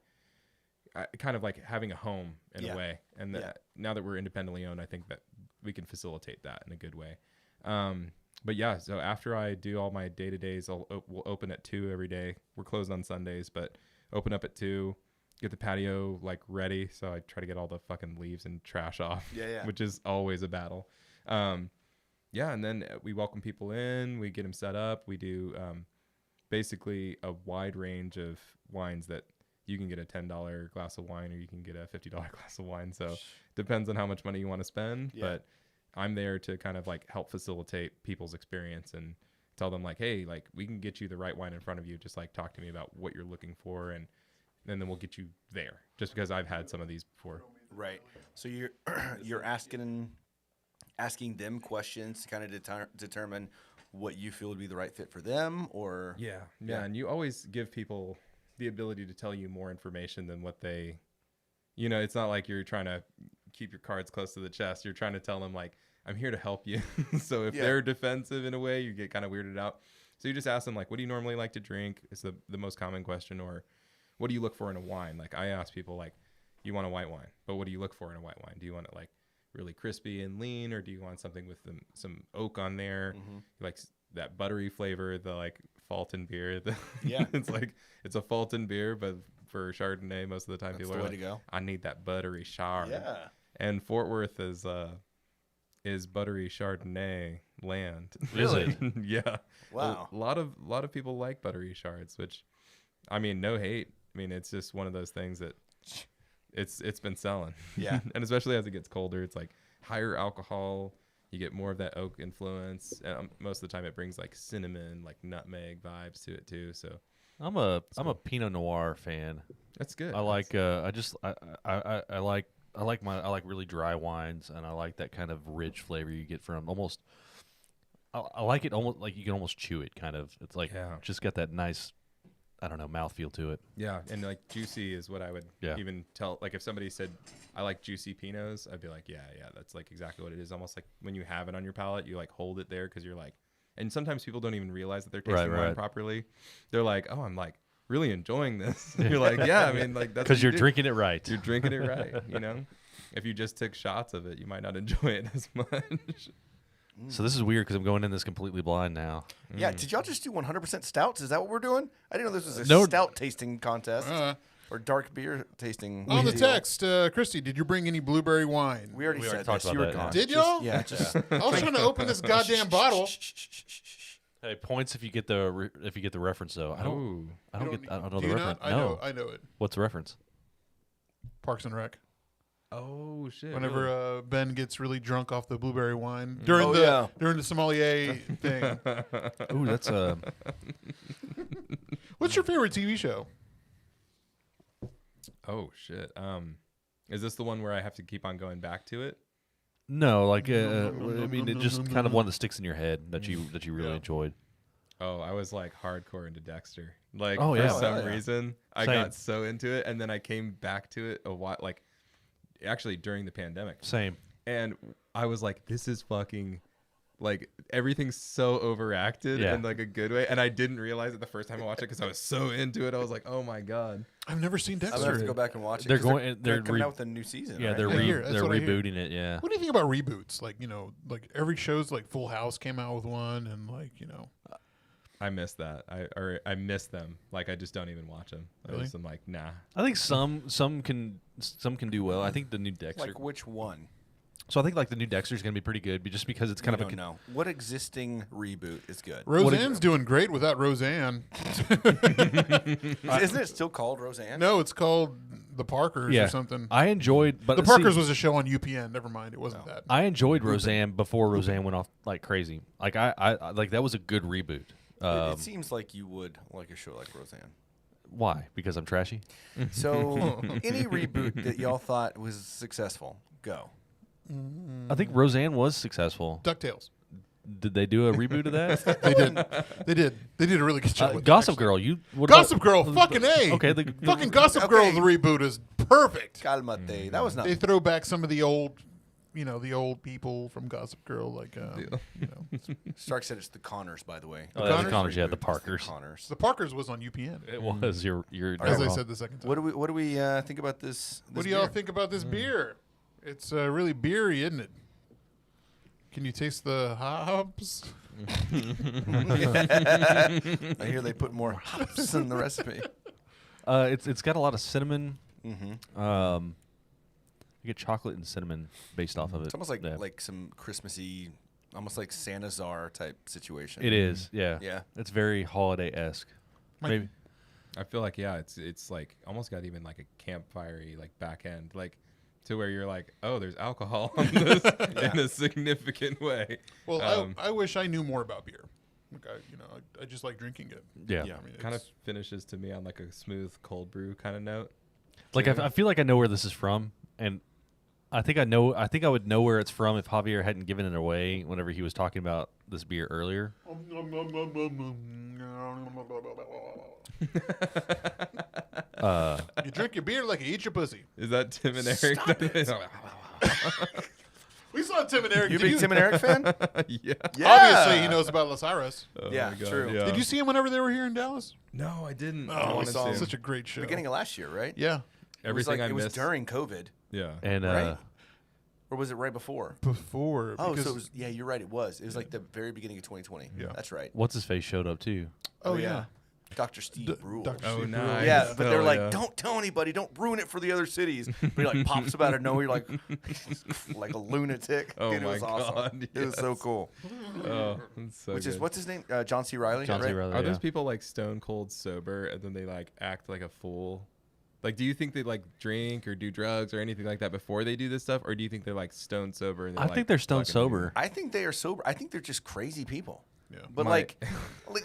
kind of like having a home in a way. And now that we're independently owned, I think that we can facilitate that in a good way. But yeah, so after I do all my day-to-days, we'll open at 2 every day. We're closed on Sundays, but open up at 2, get the patio like ready. So I try to get all the fucking leaves and trash off, which is always a battle. Yeah, and then we welcome people in, we get them set up. We do basically a wide range of wines that you can get a $10 glass of wine, or you can get a $50 glass of wine. So depends on how much money you want to spend. Yeah. But I'm there to kind of like help facilitate people's experience and tell them like, hey, like we can get you the right wine in front of you. Just like talk to me about what you're looking for, and then we'll get you there. Just because I've had some of these before. Right. So you're asking them questions to kind of determine what you feel would be the right fit for them, or Yeah. And you always give people the ability to tell you more information than what they, it's not like you're trying to keep your cards close to the chest. You're trying to tell them like, I'm here to help you. So if they're defensive in a way, you get kind of weirded out. So you just ask them like, what do you normally like to drink? Is the most common question. Or what do you look for in a wine? Like I ask people like, you want a white wine, but what do you look for in a white wine? Do you want it like really crispy and lean, or do you want something with some oak on there? You like that buttery flavor, the like Fulton beer. It's a Fulton beer, but for Chardonnay, most of the time people the are way like, to go. I need that buttery chard. Yeah. And Fort Worth is buttery Chardonnay land. Really? Yeah. Wow. A lot of people like buttery chards, which, I mean, no hate. I mean, it's just one of those things that it's been selling. Yeah. And especially as it gets colder, it's like higher alcohol. You get more of that oak influence, and most of the time it brings like cinnamon, like nutmeg vibes to it too. So I'm a Pinot Noir fan. that's good. I like I like really dry wines, and I like that kind of rich flavor you get from almost. I like it almost like you can almost chew it, kind of. It's like just got that nice. I don't know, mouthfeel to it. Yeah, and like juicy is what I would Yeah. even tell. Like if somebody said I like juicy Pinots, I'd be like, yeah, that's like exactly what it is. Almost like when you have it on your palate, you like hold it there because you're like. And sometimes people don't even realize that they're tasting wine Right. properly. They're like, oh, I'm like really enjoying this. You're like, yeah, I mean, like that's Because what you're you do. drinking it right. You're drinking it right. You know, if you just took shots of it, you might not enjoy it as much. So this is weird because I'm going in this completely blind now. Yeah, did y'all just do 100% stouts? Is that what we're doing? I didn't know this was a No. stout tasting contest or dark beer tasting. On the deal. text, Christy, did you bring any blueberry wine? We already We already said talked this. about You were that, gone. Did Just- y'all? Yeah, just. I was trying to open this goddamn bottle. Hey, points if you get the reference though. I don't know Do the you reference. not? No. I know it. What's the reference? Parks and Rec. Oh shit! Whenever Ben gets really drunk off the blueberry wine during the sommelier thing. Ooh, that's a. What's your favorite TV show? Oh shit! Is this the one where I have to keep on going back to it? No, like I mean, it just kind of one that sticks in your head that you really enjoyed. Oh, I was like hardcore into Dexter. Like Oh, for yeah. some Oh, yeah. reason, I Same. got so into it, and then I came back to it a while, like actually during the pandemic, Same. and I was like, "This is fucking." Like everything's so overacted Yeah. in like a good way, and I didn't realize it the first time I watched it because I was so into it. I was like, "Oh my god!" I've never seen I'm gonna have to Dexter. go back and watch it. They're 'cause going- They're they're coming re- out with a new season. Yeah, right? they're I hear. That's they're what I hear. rebooting it. Yeah. What do you think about reboots? Like, like every show's like Full House came out with one, and like, I miss that. I miss them. Like I just don't even watch them. Really? I'm like, nah. I think some can do well. I think the new Dexter. Like which one? So I think like the new Dexter is going to be be good, but just because it's kind of a. No. What existing reboot is good? Roseanne's doing great without Roseanne. Isn't it still called Roseanne? No, it's called The Parkers Yeah, or something. I enjoyed, but The see, Parkers was a show on UPN. Never mind, it wasn't that. I enjoyed Roseanne before Roseanne went off like crazy. Like I like that was a good reboot. It seems like you would like a show like Roseanne. Why? Because I'm trashy. So, any reboot that y'all thought was successful, go. I think Roseanne was successful. DuckTales. Did they do a reboot of that? They did. They did. They did a really good job. with it, Gossip actually. Girl. What Gossip about- Girl. Fucking A. Okay, Fucking Gossip Girl, the reboot is perfect. Calmate. That was not. They throw back some of the old, the old people from Gossip Girl, like, Stark said it's the Connors, by the way. Oh, yeah, the Connors? Connors, yeah, the Reboot is Parkers. Connors. The Parkers was on UPN. It was. You're As not I wrong. said the second time. What do we think about this? What do y'all think about this beer? It's really beery, isn't it? Can you taste the hops? I hear they put more hops in the recipe. It's got a lot of cinnamon. Mm-hmm. You get chocolate and cinnamon based off of it. It's almost like Yeah. like some Christmassy, almost like Santa Czar type situation. It is. Yeah. Yeah. It's very holiday esque. Maybe. I feel like it's like almost got even like a campfire-y like back end, like to where you're like, oh, there's alcohol on this in a significant way. Well, I wish I knew more about beer. Like I just like drinking it. Yeah. I mean, Kind of it's- finishes to me on like a smooth cold brew kind of note. Like I feel like I know where this is from, and I think I know. I think I would know where it's from if Javier hadn't given it away whenever he was talking about this beer earlier. You drink your beer like you eat your pussy. Is that Tim and Eric? We saw Tim and Eric. You a Did big Tim and Eric fan? Yeah. Obviously, he knows about Los Aires. Oh Yeah, my God, true. yeah. Did you see him whenever they were here in Dallas? No, I didn't. Oh, I we wanted saw to. him. such a great show. Beginning of last year, right? Yeah, Everything it was I missed. during COVID, Yeah. And right? Or was it right before? before. Oh, because, so it was. Yeah, you're right. It was. It was like the very beginning of 2020. Yeah. That's right. what's his face showed up too. oh yeah. Dr. Steve Brule. Dr. Oh, Steve nice. Brule. Yeah, but they're Hell like, yeah. don't tell anybody, don't ruin it for the other cities. But he like pops up out of nowhere, like like a lunatic. Oh Dude, it was my awesome. God, It was so yes. cool. Oh, that's so Which is good. what's his name? John C. Riley. John C. right? Reilly. Are those yeah. people like stone cold sober and then they like act like a fool? Like, do you think they like drink or do drugs or anything like that before they do this stuff, or do you think they're like stone sober? And I think they're stone fucking sober. I think they are sober. I think they're just crazy people. Yeah. But My- like,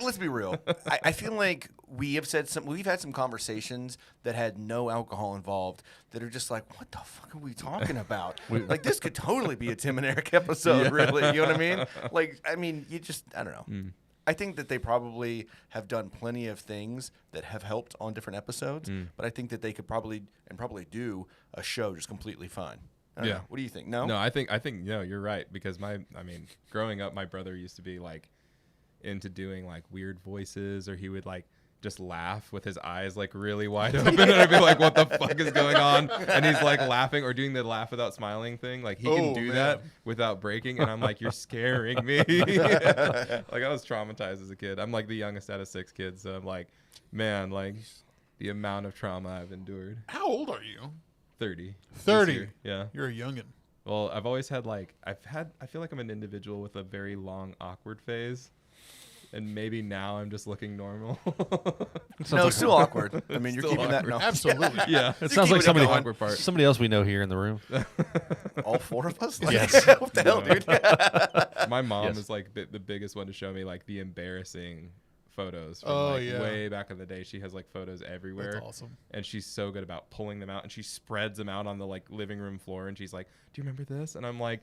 let's be real. I feel like we've had some conversations that had no alcohol involved that are just like, what the fuck are we talking about? Like this could totally be a Tim and Eric episode, really. You know what I mean? Like, I mean, you just, I don't know. I think that they probably have done plenty of things that have helped on different episodes, but I think that they could probably do a show just completely fine. I don't know. What do you think? No? No, I think you're right, because growing up, my brother used to be like into doing like weird voices, or he would like just laugh with his eyes like really wide open, and I'd be like, what the fuck is going on? And he's like laughing or doing the laugh without smiling thing. Like he can do that without breaking, and I'm like, you're scaring me. Like I was traumatized as a kid. I'm like the youngest out of 6 kids, so I'm like, man, like the amount of trauma I've endured. How old are you? 30. 30. Yeah. You're a youngin'. Well, I've always had I feel like I'm an individual with a very long awkward phase. And maybe now I'm just looking normal. No, it's still awkward. I mean, you're Still keeping that. awkward. No, Absolutely. Yeah. It sounds like keeping it somebody going. somebody else we know here in the room. all 4 of us. Like, Yes. What the hell, dude? My mom Yes. is like the biggest one to show me like the embarrassing photos from way back in the day. She has like photos everywhere. That's awesome. And she's so good about pulling them out, and she spreads them out on the like living room floor, and she's like, do you remember this? And I'm like,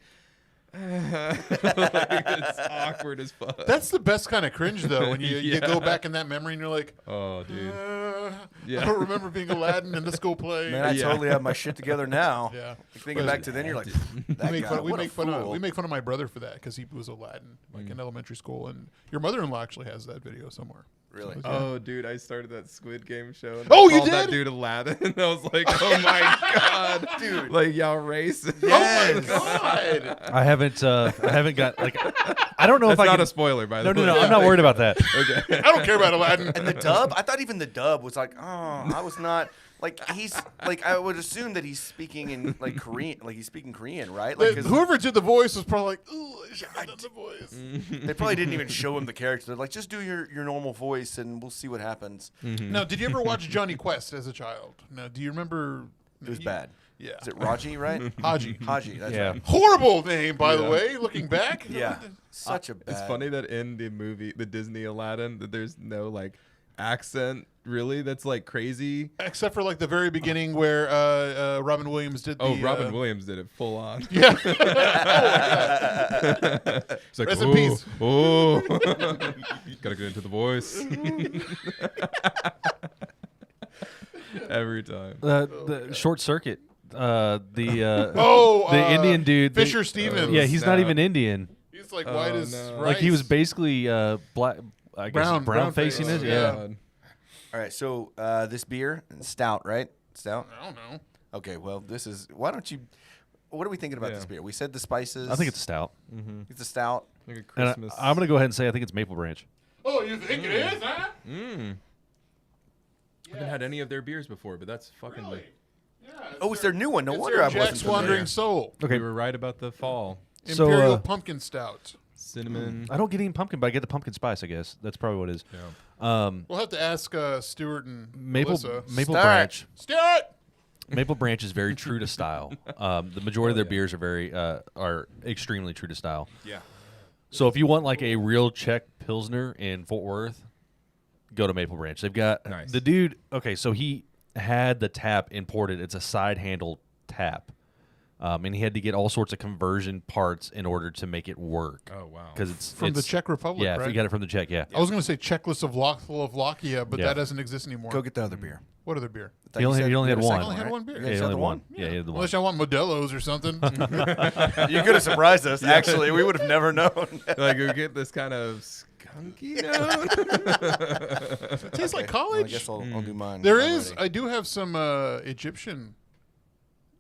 like, it's awkward as fuck. That's the best kind of cringe, though, when you go back in that memory and you're like, Oh, dude. I don't remember being Aladdin in the school play. Man, I totally have my shit together now. Yeah. Thinking back to then, you're like, that we make guy, fun, we what a make fun of fool. we make fun of my brother for that because he was Aladdin like in elementary school, and your mother-in-law actually has that video somewhere. Really? Oh, dude, I started that Squid Game show. And Oh, they you called that did? dude Aladdin. And I was like, oh my god, Dude. like y'all racist. Yes. God. I haven't got like I don't know That's if I not can. a spoiler, by the No, way. no, no. I'm not worried about that. Okay. I don't care about Aladdin. And the dub, I thought even the dub was like, I was not like he's like I would assume that he's speaking in like Korean, like he's speaking Korean, right? Like 'cause Whoever did the voice was probably like, ooh, I should have done the voice. they probably didn't even show him the character. They're like, just do your normal voice and we'll see what happens. Now, did you ever watch Johnny Quest as a child? Now, do you remember? It was bad. Yeah. Is it Raji, right? Haji. Haji, that's Yeah. right. Horrible name, by the way, looking back. Yeah. Such a bad. It's funny that in the movie, the Disney Aladdin, that there's no like accent really that's like crazy. Except for like the very beginning where Robin Williams did the. Oh, Robin Williams did it full on. Yeah. It's like, Rest in oh, peace. oh. Gotta get into the voice. Every time. The short circuit. The Indian dude. Fisher Stevens. Yeah, he's not Snap. even Indian. He's like white as no. rice. Like he was basically black. I guess Brown brown face. facing it. Oh, Yeah. God. All right, so this beer, stout, right? Stout. I don't know. Okay, well, this is. Why don't you? What are we thinking about Yeah. this beer? We said the spices. I think it's stout. It's a stout. Like a And Christmas. I'm gonna go ahead and say I think it's Maple Branch. Oh, you think it is, huh? I haven't had any of their beers before, but that's fucking Really? like. Yeah. Oh, it's their new one. No It's wonder their I wasn't Jack's familiar. Wandering Soul. We were right about the fall. So, Imperial Pumpkin Stout. Cinnamon. I don't get any pumpkin, but I get the pumpkin spice. I guess that's probably what it is. Yeah. We'll have to ask Stuart and Maple Melissa. Maple Start. Branch. Stuart! Maple Branch is very true to style. The majority of their beers are extremely true to style. Yeah. So if you want like a real Czech Pilsner in Fort Worth, go to Maple Branch. They've got Nice. the dude. Okay, so he had the tap imported. It's a side handle tap, and he had to get all sorts of conversion parts in order to make it work. Oh wow. Because it's From the it's- Czech Republic, Yeah, right? if you got it from the Czech. Yeah. I was going to say Czechoslovakia, but Yeah. that doesn't exist anymore. Go get the other beer. What other beer? I thought He you only- said he only you had a one. second Only had right? one beer. You Yeah, guys he had only the one. one? Yeah, he had the one. Unless I want Modelo's or something. You could have surprised us. Actually, we would have never known. Like we get this kind of skunky note. It tastes like Well, I college. guess I'll do mine. There I'm is. ready. I do have some Egyptian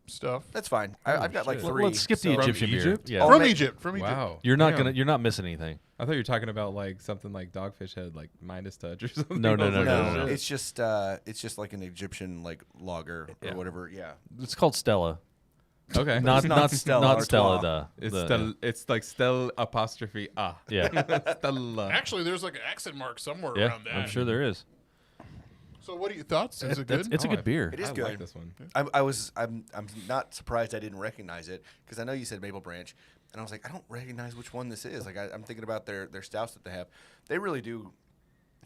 stuff. That's fine. I've got like shit. 3. Let's skip the so- Egyptian beer. Egypt? Yeah. Oh, From ma- Egypt. From Egypt. Wow. You're not Damn. gonna. You're not missing anything. I thought you were talking about like something like Dogfish Head, like Midas Touch or something. No, I no, was no, like, no, oh, no, no. shit. It's just like an Egyptian like lager Yeah. or whatever. Yeah. It's called Stella. Okay. Not not Stella Not Artois. Stella. It's the it's like Stel apostrophe ah. yeah. Stella. Actually, there's like an accent mark somewhere Yeah, around that. I'm sure there is. So, what are your thoughts? Is it good? It's a good beer. It is I good. like this one. I'm not surprised I didn't recognize it because I know you said Maple Branch, and I was like, I don't recognize which one this is. Like I'm thinking about their stouts that they have. They really do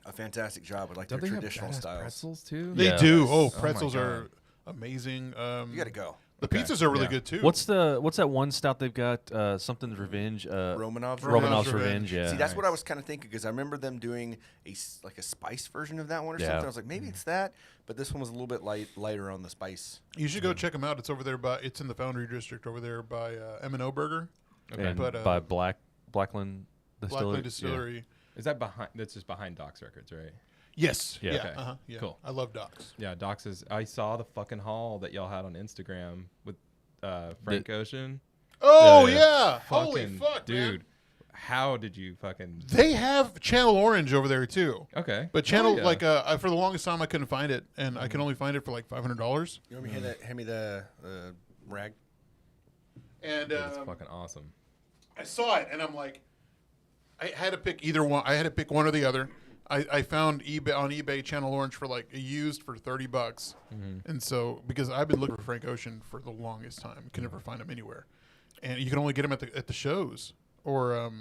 a fantastic job with like Don't their they have traditional badass styles. pretzels too? They Yeah. do. Oh, my pretzels God. are amazing. You got to go. The Okay. pizzas are really Yeah. good too. What's that one stout they've got? Something's Revenge. Romanov's Revenge. Romanov's Revenge. Yeah. See, that's what I was kind of thinking because I remember them doing like a spice version of that one or Yeah. something. I was like, maybe it's that, but this one was a little bit lighter on the spice. You should go check them out. It's over there by. It's in the Foundry District over there by M&O Burger, Okay. And But, by Blackland Distillery. Blackland Distillery. Is that behind? That's just behind Doc's Records, right? Yes. Yeah. Yeah. Okay. Yeah. Cool. I love Docs. Yeah, Doc's is. I saw the fucking haul that y'all had on Instagram with Frank Ocean. Oh Yeah, yeah. Holy Fucking fuck, dude! man. How did you fucking? They have Channel Orange over there too. Okay, But Channel, Oh, yeah. for the longest time, I couldn't find it, and I can only find it for like $500. You want me to hand me the rag? And Dude, it's fucking awesome. I saw it, and I'm like, I had to pick either one. I had to pick one or the other. I found on eBay Channel Orange for like used for $30, and so because I've been looking for Frank Ocean for the longest time, can never find him anywhere, and you can only get him at the shows or.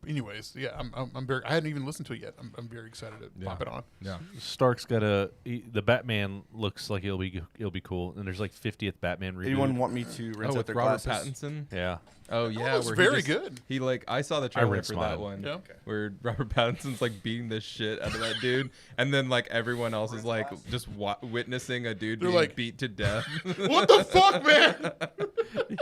Anyways, yeah, I'm very. I hadn't even listened to it yet. I'm very excited to pop it on. Yeah. Stark's got the Batman looks like it'll be cool, and there's like 50th Batman reboot. Anyone want me to rinse Oh, out with their Robert glasses? Pattinson. Yeah. Oh yeah, it's where very he just- good. He like I saw the trailer rinsed for mine. that one. Yeah. Okay. Where Robert Pattinson's like beating the shit out of that dude, and then like everyone else is like just witnessing a dude They're being like- beat to death. What the fuck, man?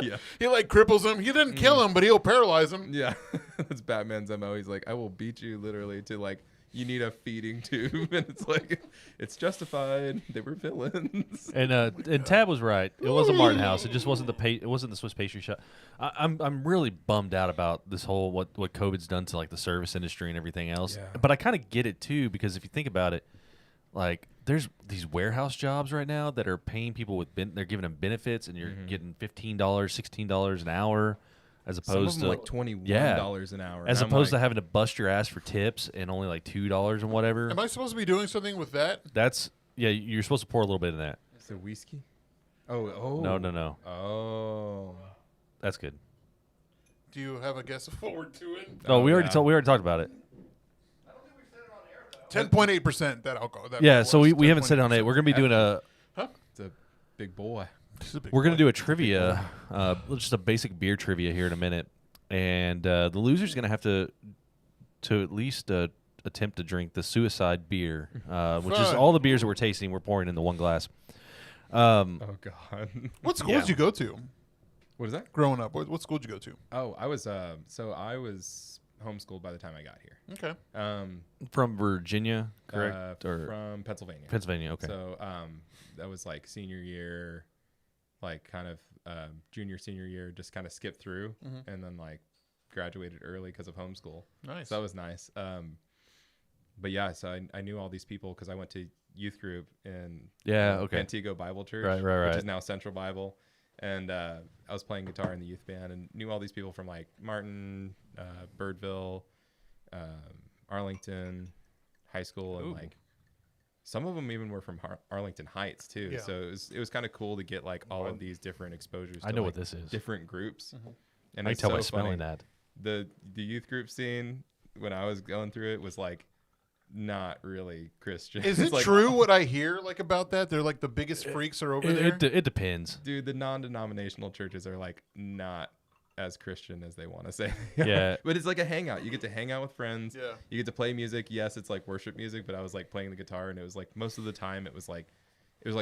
Yeah. He like cripples him. He didn't kill him, but he'll paralyze him. Yeah, that's Batman's MO. He's like, I will beat you literally to like, you need a feeding tube, and it's like, it's justified. They were villains. And Tab was right. It was a Martin House. It just wasn't it wasn't the Swiss pastry shop. I'm really bummed out about this whole what COVID's done to like the service industry and everything else. Yeah. But I kind of get it too, because if you think about it, like there's these warehouse jobs right now that are paying people with they're giving them benefits, and you're getting $15, $16 an hour, as Some of opposed them to like $21 an hour. as and I'm opposed to like, having to bust your ass for tips and only like $2 and whatever. Am I supposed to be doing something with that? That's you're supposed to pour a little bit in that. is it whiskey? Oh. No. Oh. That's good. Do you have a guess forward to it? Oh, we already yeah. we already talked about it. 10.8% that alcohol. That Yeah, was so we haven't said it on it. We're gonna be doing a It's a big boy. we're gonna do a trivia, just a basic beer trivia here in a minute, and the loser's gonna have to at least attempt to drink the Suicide beer, which is Fun. all the beers that we're tasting. We're pouring into one glass. Oh God. What school Yeah. did you go to What is that? growing up? What school did you go to? Oh, I was I was homeschooled by the time I got here. Okay. From Virginia, correct? Or from Pennsylvania. Pennsylvania? Okay. So that was like senior year, like kind of junior, senior year, just kind of skipped through, and then like graduated early because of homeschool. Nice. So that was nice. But yeah, so I knew all these people because I went to youth group in Antigo Bible Church, Right. which is now Central Bible. And I was playing guitar in the youth band and knew all these people from like Martin, Birdville, Arlington High School, and like some of them even were from Arlington Heights too. Yeah. So it was kind of cool to get like all of these different exposures. I to, know like, what this is. different groups. And I can it's tell by so smelling funny. that. The youth group scene when I was going through it was like not really Christian. Is It's it like, true what I hear like about that? They're like the biggest freaks are over there. It depends. Dude, the non-denominational churches are like not as Christian as they want to say. they are. Yeah. But it's like a hangout. You get to hang out with friends. Yeah. You get to play music. Yes, it's like worship music, but I was like playing the guitar, and it was like most of the time it was like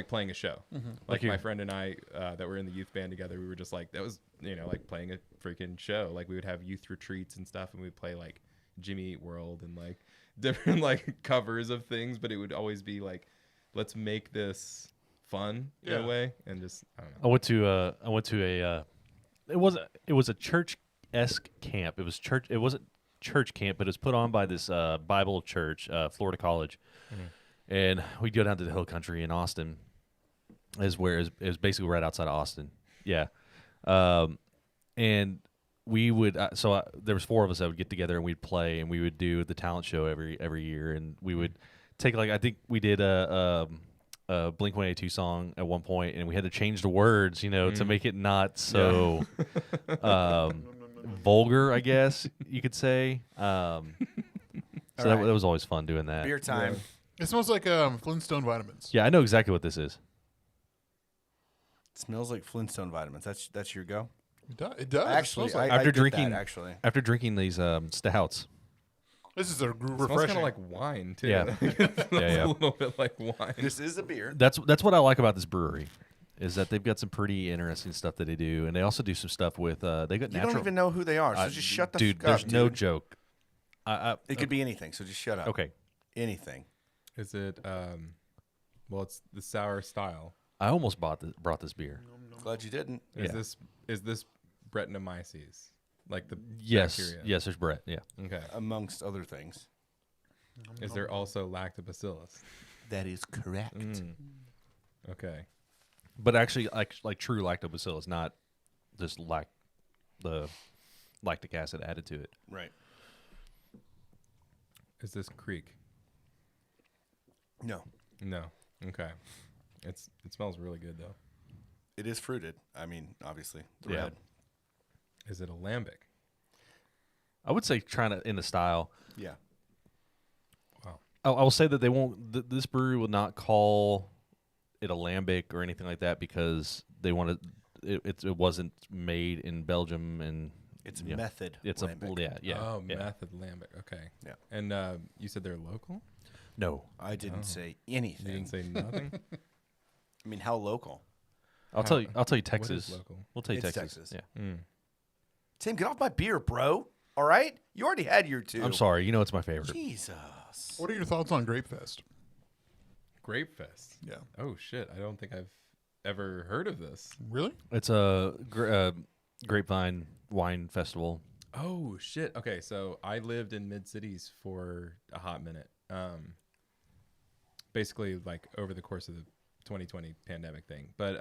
playing a show. Like you- my friend and I that were in the youth band together, we were just like that was like playing a freaking show. Like we would have youth retreats and stuff, and we'd play like Jimmy Eat World and like different like covers of things, but it would always be like, let's make this fun in Yeah. a way, and just I don't know. I went to a it was a church-esque camp. It wasn't church camp, but it was put on by this Bible church, Florida College. And we'd go down to the hill country in Austin, it was basically right outside of Austin. Yeah. And we would there was 4 of us that would get together and we'd play, and we would do the talent show every year, and we would take like I think we did a Blink-182 song at one point, and we had to change the words, to make it not so vulgar, I guess you could say. So that was always fun doing that. Beer time. It smells like Flintstone vitamins. Yeah, I know exactly what this is. Smells like Flintstone vitamins. That's your go. It does. Actually, It smells like- I After get drinking- that, actually. After drinking these stouts, this is a It smells refreshing. kind of like wine too. Yeah. It smells Yeah. a little bit like wine. This is a beer. that's what I like about this brewery, is that they've got some pretty interesting stuff that they do, and they also do some stuff with they got You natural. don't even know who they are, so just shut the dude. fuck There's up, no dude. joke. It could be anything, so just shut up. Okay, Anything. Is it? Well, it's the sour style. I almost brought this beer. Glad you didn't. Is Yeah. this Brettanomyces? Like the Yes, bacteria? yes. There's Brett. Yeah, Okay. Amongst other things. Is there also lactobacillus? That is correct. Okay. but actually, like true lactobacillus, not just the lactic acid added to it. Right. Is this Creek? No. No. Okay. It smells really good though. It is fruited. I mean, obviously. The Yeah. red. Is it a lambic? I would say trying to in the style. Yeah. Wow. I will say that they won't. This brewery will not call it a lambic or anything like that because they want to. It wasn't made in Belgium, and It's yeah. method. It's lambic. yeah. Oh, yeah. method lambic. Okay. Yeah. And you said they're local? No, I didn't say You anything. didn't say nothing. I mean, how local? I'll tell you. What is Texas. local? We'll tell you It's Texas. Texas. Yeah. Tim, get off my beer, bro. All right? You already had your two. I'm sorry. You know it's my favorite. Jesus. What are your thoughts on Grapefest? Grapefest. Yeah. Oh shit! I don't think I've ever heard of this. Really? It's a Grapevine wine festival. Oh shit! Okay, so I lived in mid cities for a hot minute. Basically, like over the course of the 2020 pandemic thing. But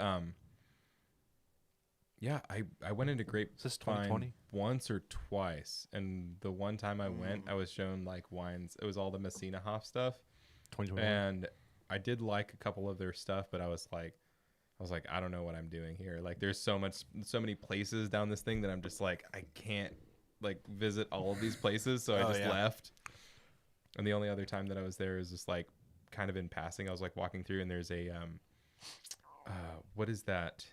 yeah, I went into Grapevine this 2020? once or twice, and the one time I went, I was shown like wines. It was all the Messina Hof stuff, 2021. and I did like a couple of their stuff, but I was like, I don't know what I'm doing here. Like, there's so many places down this thing that I'm just like, I can't like visit all of these places, so I Oh, just yeah. left. And the only other time that I was there is just like kind of in passing. I was like walking through, and there's a what is that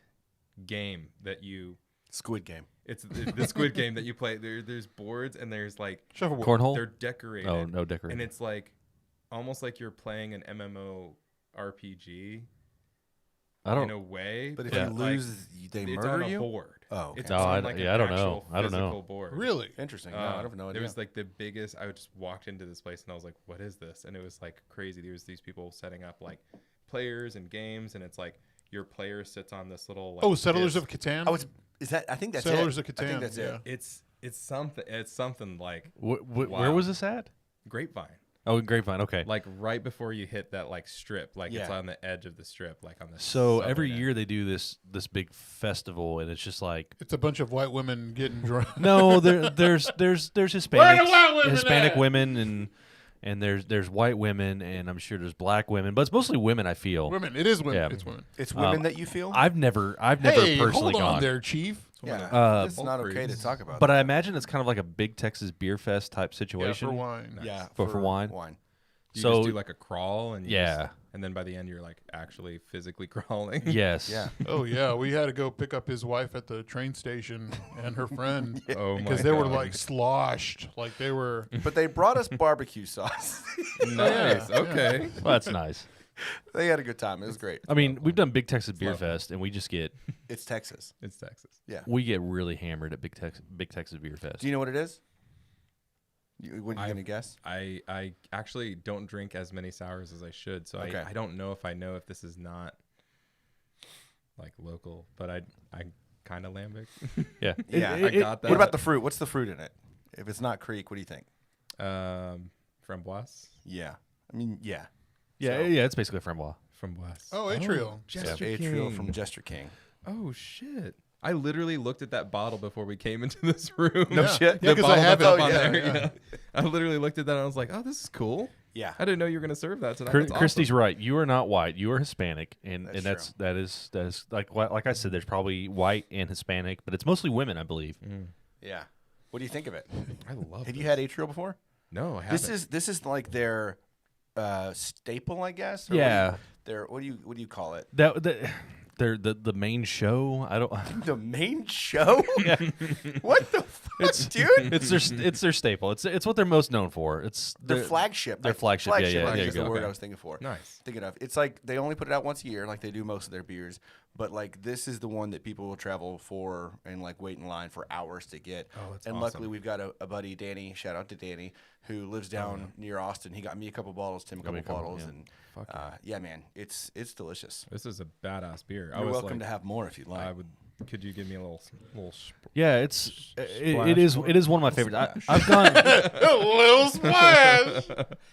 game that you? Squid Game. It's the Squid Game that you play. There's boards, and there's like Shuffleboard. Cornhole. they're decorated. Oh, no decorated. And it's like almost like you're playing an MMO RPG I don't. in a way. But if Yeah. you like, lose, they it's murder on a you? board. Oh, okay. It's Oh, on I- like yeah, an I don't know. actual I don't know. physical board. Really? Interesting. No, I have no idea. It was like the biggest. I just walked into this place and I was like, "What is this?" And it was like crazy. There was these people setting up like players and games, and it's like your player sits on this little. Like, Oh, Settlers disc. of Catan. I think that's Settlers it. of I think Catan, that's yeah. it. It's something. It's something like Where Wow. was this at? Grapevine. Oh, in Grapevine. Okay. Like right before you hit that like strip, like it's Yeah. on the edge of the strip, like on the. So southern every end. year they do this big festival, and it's just like It's a bunch of white women getting drunk. no, there's Hispanics, Where the white women Hispanic at? women, and there's white women, and I'm sure there's black women, but it's mostly women. I feel. Women. It is women. Yeah. It's women. It's women that you feel? I've never Hey, personally hold on gone. there, Chief. yeah. It's not okay to Creeps. talk about But that. I imagine it's kind of like a big Texas beer fest type Yeah, situation. for wine. Yeah. For wine? Wine. You So- just do like a crawl and you Yeah. just- and then by the end you're like actually physically crawling. Yes. Yeah. Oh yeah, we had to go pick up his wife at the train station and her friend Oh my because they were God. like sloshed, like they were. But they brought us barbecue sauce. Nice. Yeah, Okay. Well, that's nice. They had a good time. It was great. I mean, we've done Big Texas Beer lovely. Fest, and we just get It's Texas. It's Texas. Yeah. we get really hammered at Big Texas Beer Fest. Do you know what it is? What are you I- going to guess? I actually don't drink as many sours as I should, so Okay. I don't know if this is not like local, but I kind of lambic. Yeah. Yeah, I got that. What about the fruit? What's the fruit in it? If it's not Creek, what do you think? Framboise. Yeah. I mean, yeah. Yeah, So- yeah, it's basically framboise. Framboise. Oh, Atrial. Jester Atrial King. from Jester King. Oh shit! I literally looked at that bottle before we came into this room. No Yeah. shit. Yeah, The 'cause I bottle have that's it. up on Yeah, there. yeah. Yeah. I literally looked at that and I was like, "Oh, this is cool. Yeah. I didn't know you were gonna serve that tonight." That's Christy's awesome. right. You are not white. You are Hispanic, and That's that is like I said. There's probably white and Hispanic, but it's mostly women, I believe. Yeah. What do you think of it? I love. Have this. you had Atrial before? No, I haven't. This is like their staple, I guess. Or Yeah. What do you call it? That they're the main show. I don't. The main show? Yeah. What the fuck, dude? It's their staple. It's what they're most known for. It's Their flagship. Their flagship. Yeah, I there you guess the go. word Okay. I was thinking for. Nice. Thinking of. It's like they only put it out once a year, like they do most of their beers. But like this is the one that people will travel for and like wait in line for hours to get. Oh, that's and awesome. luckily we've got a buddy, Danny. Shout out to Danny, who lives down near Austin. He got me a couple bottles, Tim a couple bottles, yeah. and Fuck yeah, man, it's delicious. This is a badass beer. You're welcome to have more if you'd like. I would. Could you give me a little? Yeah, it is one of my favorites. I've gone Little splash.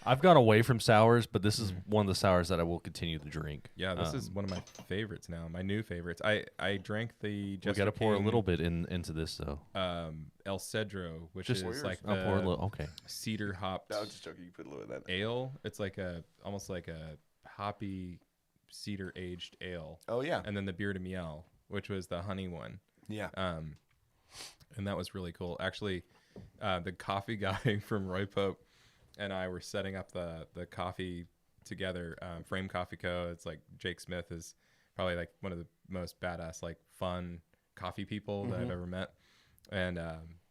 I've gone away from sours, but this is one of the sours that I will continue to drink. Yeah, this is one of my favorites now. My new favorites. I drank the. We Jester got to pour a King, little bit into this though. El Cedro, which Just is like I'll pour a the little. Okay. cedar hopped I was just joking. You put a little of that. ale. It's like almost like a hoppy cedar aged ale. Oh yeah, And then the Beer de Miel, which was the honey one. yeah. And that was really cool. Actually, the coffee guy from Roy Pope and I were setting up the coffee together. Frame Coffee Co. It's like Jake Smith is probably like one of the most badass, like fun coffee people that I've ever met. And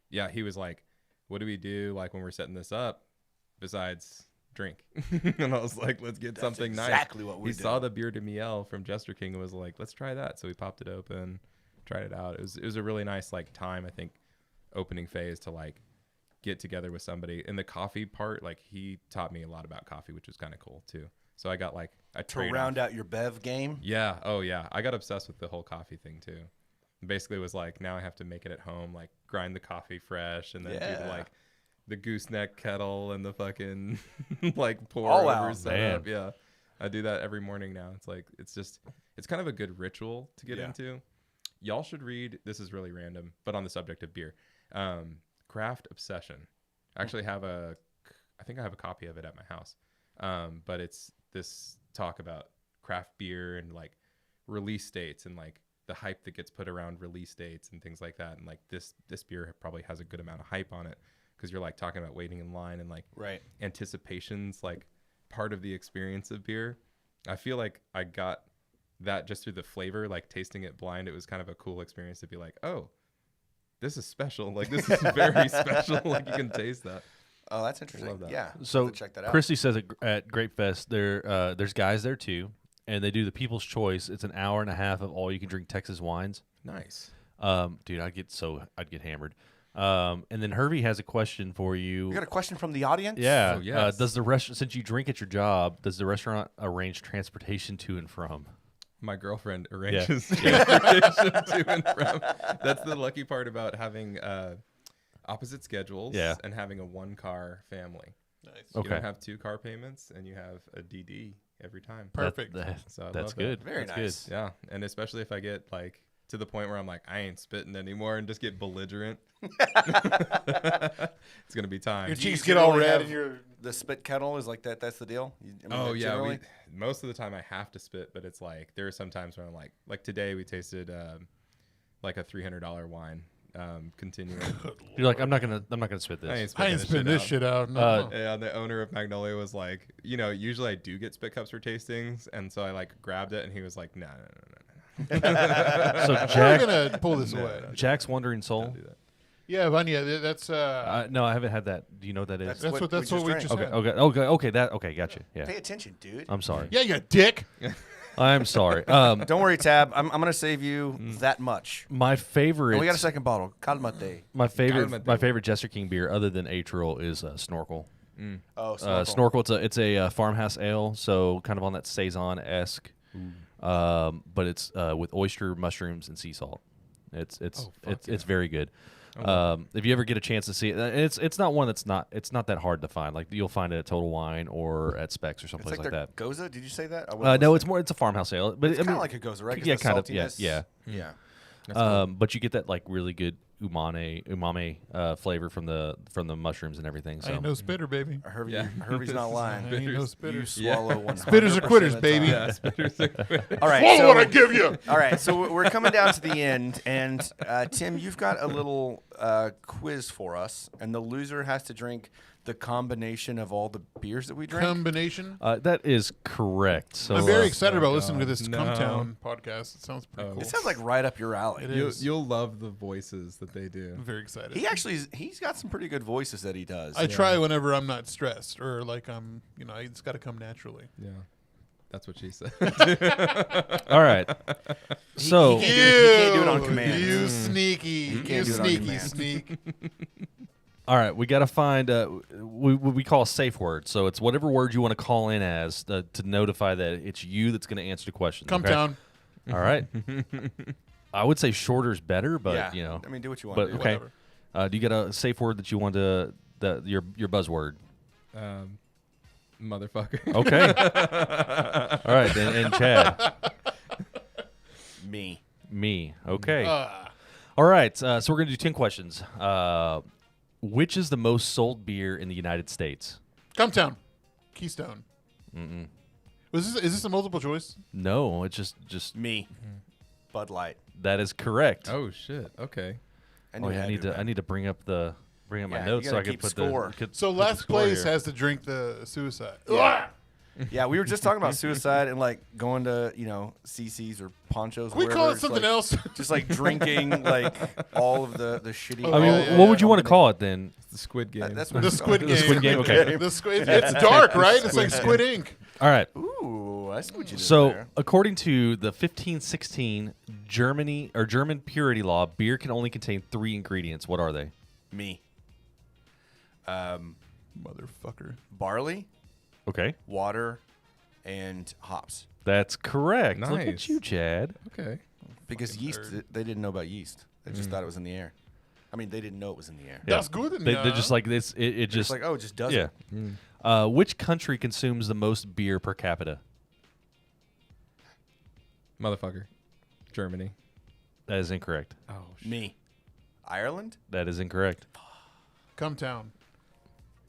yeah, he was like, "What do we do like when we're setting this up besides drink?" And I was like, "Let's get something exactly nice." what we're He doing. saw the Beer de Miel from Jester King and was like, "Let's try that." So we popped it open, tried it out. It was a really nice like time, I think, opening phase to like get together with somebody. In the coffee part, like he taught me a lot about coffee, which was kind of cool too. So I got like a To trade round out your Bev game. Yeah. Oh yeah. I got obsessed with the whole coffee thing too. Basically it was like, now I have to make it at home, like grind the coffee fresh and then do Yeah. like the gooseneck kettle and the fucking like pour All over out, setup. Yeah. I do that every morning now. It's like, it's kind of a good ritual to get Yeah. into. Y'all should read, this is really random, but on the subject of beer, Craft Obsession. I actually have I think I have a copy of it at my house. But it's this talk about craft beer and like release dates and like the hype that gets put around release dates and things like that. And like this beer probably has a good amount of hype on it because you're like talking about waiting in line and like Right. anticipation's like part of the experience of beer. I feel like I got that just through the flavor, like tasting it blind. It was kind of a cool experience to be like, oh, this is special. Like this is very special. Like you can taste that. Oh, that's interesting. Love that. Yeah. So have to check that out. Christy says at Grapefest there's guys there too, and they do the People's Choice. It's an hour and a half of all you can drink Texas wines. Nice. Dude, I'd get hammered. And then Hervey has a question for you. You got a question from the audience? Yeah. Oh, yes. Does the restaurant, since you drink at your job, does the restaurant arrange transportation to and from? My girlfriend arranges transportation to and from. That's the lucky part about having opposite schedules and having a one-car family. Nice. You Okay. don't have 2-car payments, and you have a DD every time. Perfect. So I That's love good. that. Very That's nice. Good. Yeah, and especially if I get like to the point where I'm like, I ain't spitting anymore, and just get belligerent. It's gonna be time. Your Do you cheeks get all generally red have and you're The spit kettle is like that. That's the deal. Oh yeah, generally? most of the time I have to spit, but it's like there are some times where I'm like today we tasted like a $300 wine. Continuing. You're like, I'm not gonna spit I this. ain't I ain't spitting this shit out. No. And the owner of Magnolia was like, usually I do get spit cups for tastings, and so I like grabbed it, and he was like, no. So We're Jack, gonna pull this away. Jack's Wandering Soul. Don't do that. Yeah, Vanya, that's No, I haven't had that. Do you know what that is? That's That's what we drank. just Okay, said. okay, gotcha. Yeah, Pay attention, dude. I'm sorry. Yeah, you dick. I'm sorry. Don't worry, Tab. I'm gonna save you that much. My favorite. And we got a second bottle. Calmate. My favorite. Calmate. My favorite Jester King beer, other than Atrial, is Snorkel. Oh, snorkel. Snorkel. It's a farmhouse ale, so kind of on that saison-esque, but it's with oyster, mushrooms, and sea salt. It's very good. If you ever get a chance to see it, it's not one it's not that hard to find. Like you'll find it at Total Wine or at Specs or It's someplace like like their that. Goza. Did you say that? No, it's a farmhouse ale, but It's I kind mean, of like a Goza, right? 'Cause yeah, the kind of. Yeah, saltiness- yeah. Yeah. But you get that like really good umami flavor from the mushrooms and everything. So I ain't no spitter, baby. Hervey's not lying. I ain't no You spitter. swallow one. Spitters are quitters, baby. Yeah, spitters are All right. Swallow So, what I give you. all right. So we're coming down to the end, and Tim, you've got a little quiz for us, and the loser has to drink the combination of all the beers that we drink. Combination. That is correct. So I'm very uh, excited about listening to God, this no. Cumtown podcast. It sounds pretty Oh. cool. It sounds like right up your alley. It You'll, is. you'll love the voices that they do. I'm very excited. He's got some pretty good voices that he does. I try whenever I'm not stressed or like I'm, it's got to come naturally. Yeah, that's what she said. all right. So he can't do it on command. You sneaky. You can't do it on sneaky command. sneak. all right, we got to find what we call a safe word. So it's whatever word you want to call in as to notify that it's you that's going to answer the question. Cumtown. Okay? All right. I would say shorter is better, but yeah. I mean, do what you want But to do. okay. Whatever. Do you got a safe word that you want to your buzzword? Motherfucker. Okay. All right, and Chad. Me. Okay. All right. So we're gonna do 10 questions. Which is the most sold beer in the United States? Cumtown. Keystone. Is this a multiple choice? No, it's just Me. Bud Light. that is correct. Oh shit. Okay. I knew Oh, you yeah, had to, I man. need to bring up my Yeah, notes you so I gotta can keep put score. So put the last score place here. has to drink the suicide. Yeah. Yeah, we were just talking about suicide and like going to CC's or Ponchos. Can we wherever. call it It's something like- else? Just like drinking like all of the shitty. Oh, I mean, yeah, what would you want to call it then? It's the Squid Game. That's what The Squid Game. The Squid Game, okay. The Squid. It's dark, right? It's like Squid Ink. All right. Ooh, I see what you did So, there. according to the 1516 German purity law, beer can only contain 3 ingredients. What are they? Me. Motherfucker. Barley, Okay, water, and hops. that's correct. Look at Nice. you, Chad. Okay. Because yeast, nerd. they didn't know about yeast. They just thought it was in the air. I mean, they didn't know it was in the air. That's good. They're just like this. It It's just like, oh, it just does yeah. it. Which country consumes the most beer per capita? Motherfucker. Germany. That is incorrect. Oh shit. Me. Ireland? That is incorrect. Cumtown.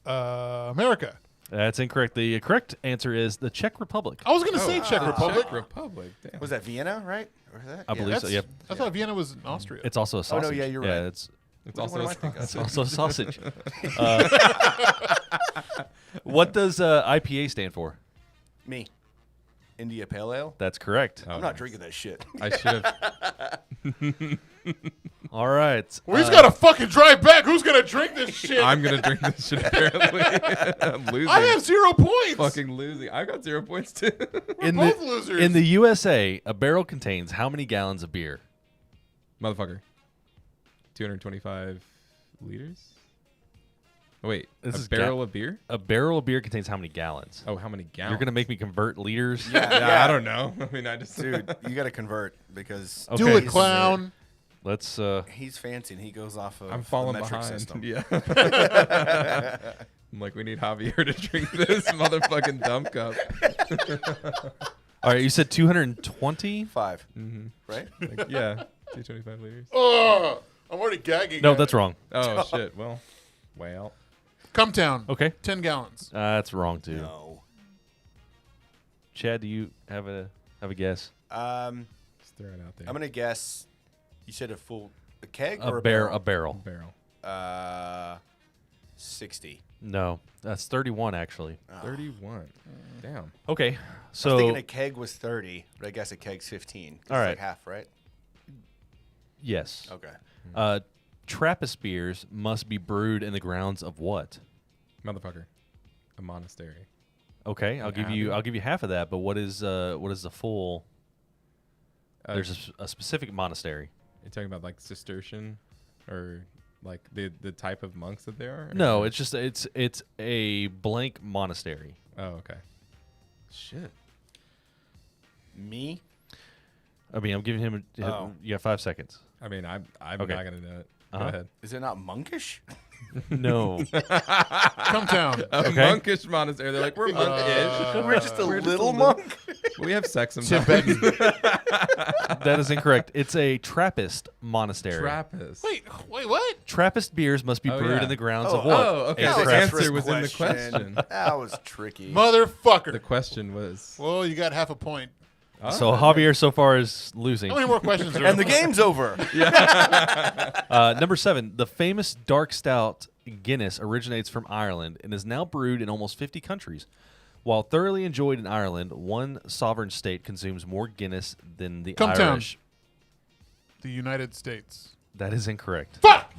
America. That's incorrect. The correct answer is the Czech Republic. I was gonna say Czech Republic. Czech Republic. Damn. Was that Vienna, right? Or was that? I believe so. That's- Yep. I thought Vienna was in Austria. It's also a Oh, sausage. no, yeah, you're Yeah, right. it's It's Which also one am I thinking? it's also a sausage. What does IPA stand for? Me. India Pale Ale? That's correct. Oh, I'm not nice. drinking that shit. I should have. All right. Well, he's got to fucking drive back. Who's gonna drink this shit? I'm gonna drink this shit. Apparently, I'm losing. I have 0 points. fucking losing. I got 0 points too. in both the, losers. In the USA, a barrel contains how many gallons of beer? Motherfucker. 225 liters. Oh, wait, This a is barrel of beer? A barrel of beer contains how many gallons? Oh, how many gallons? You're gonna make me convert liters? Yeah, I don't know. I mean, I just Dude, you got to convert because Okay. Do it, he's- clown. Let's. He's fancy and he goes off of I'm falling the metric behind. system. Yeah. I'm like, we need Javier to drink this motherfucking dump cup. All right. You said 220. 5. Right? Like, yeah, 225 liters. Oh, I'm already gagging. No, at that's it. wrong. Oh shit. Well. Cumtown. Okay. 10 gallons. That's wrong too. No. Chad, do you have a guess? Just throw it out there. I'm going to guess you said a keg or A a barrel. barrel? barrel. 60. No, that's 31 actually. 31. Damn. Okay. I was So thinking a keg was 30, but I guess a keg's 15. 'cause All it's right. like half, right? yes. Okay. Trappist beers must be brewed in the grounds of what? Motherfucker. A monastery. Okay, I'll give you half of that. But what is the full? Uh, There's a specific monastery. You're talking about like Cistercian, or like the type of monks that there are? No, Or- it's just it's a blank monastery. Oh, okay. Shit. Me? I mean, I'm giving him. Oh. You got 5 seconds. I mean, I'm Okay. not gonna know it. Uh-huh. Go ahead. Is it not monkish? No. Cumtown. A Okay. monkish monastery. They're like, we're monkish. We're just a we're just little a monk. We have sex sometimes. Tibetan. That is incorrect. It's a Trappist monastery. Trappist. Wait, what? Trappist beers must be Oh, brewed yeah. in the grounds Oh, of what? Oh, okay. A The Trappist- answer was in the question. That was tricky. Motherfucker. The question was. Well, you got half a point. So Javier so far is losing. How many more questions are And the game's over. Number 7, the famous dark stout Guinness originates from Ireland and is now brewed in almost 50 countries. While thoroughly enjoyed in Ireland, one sovereign state consumes more Guinness than the Come town. Irish. The United States. That is incorrect. Fuck!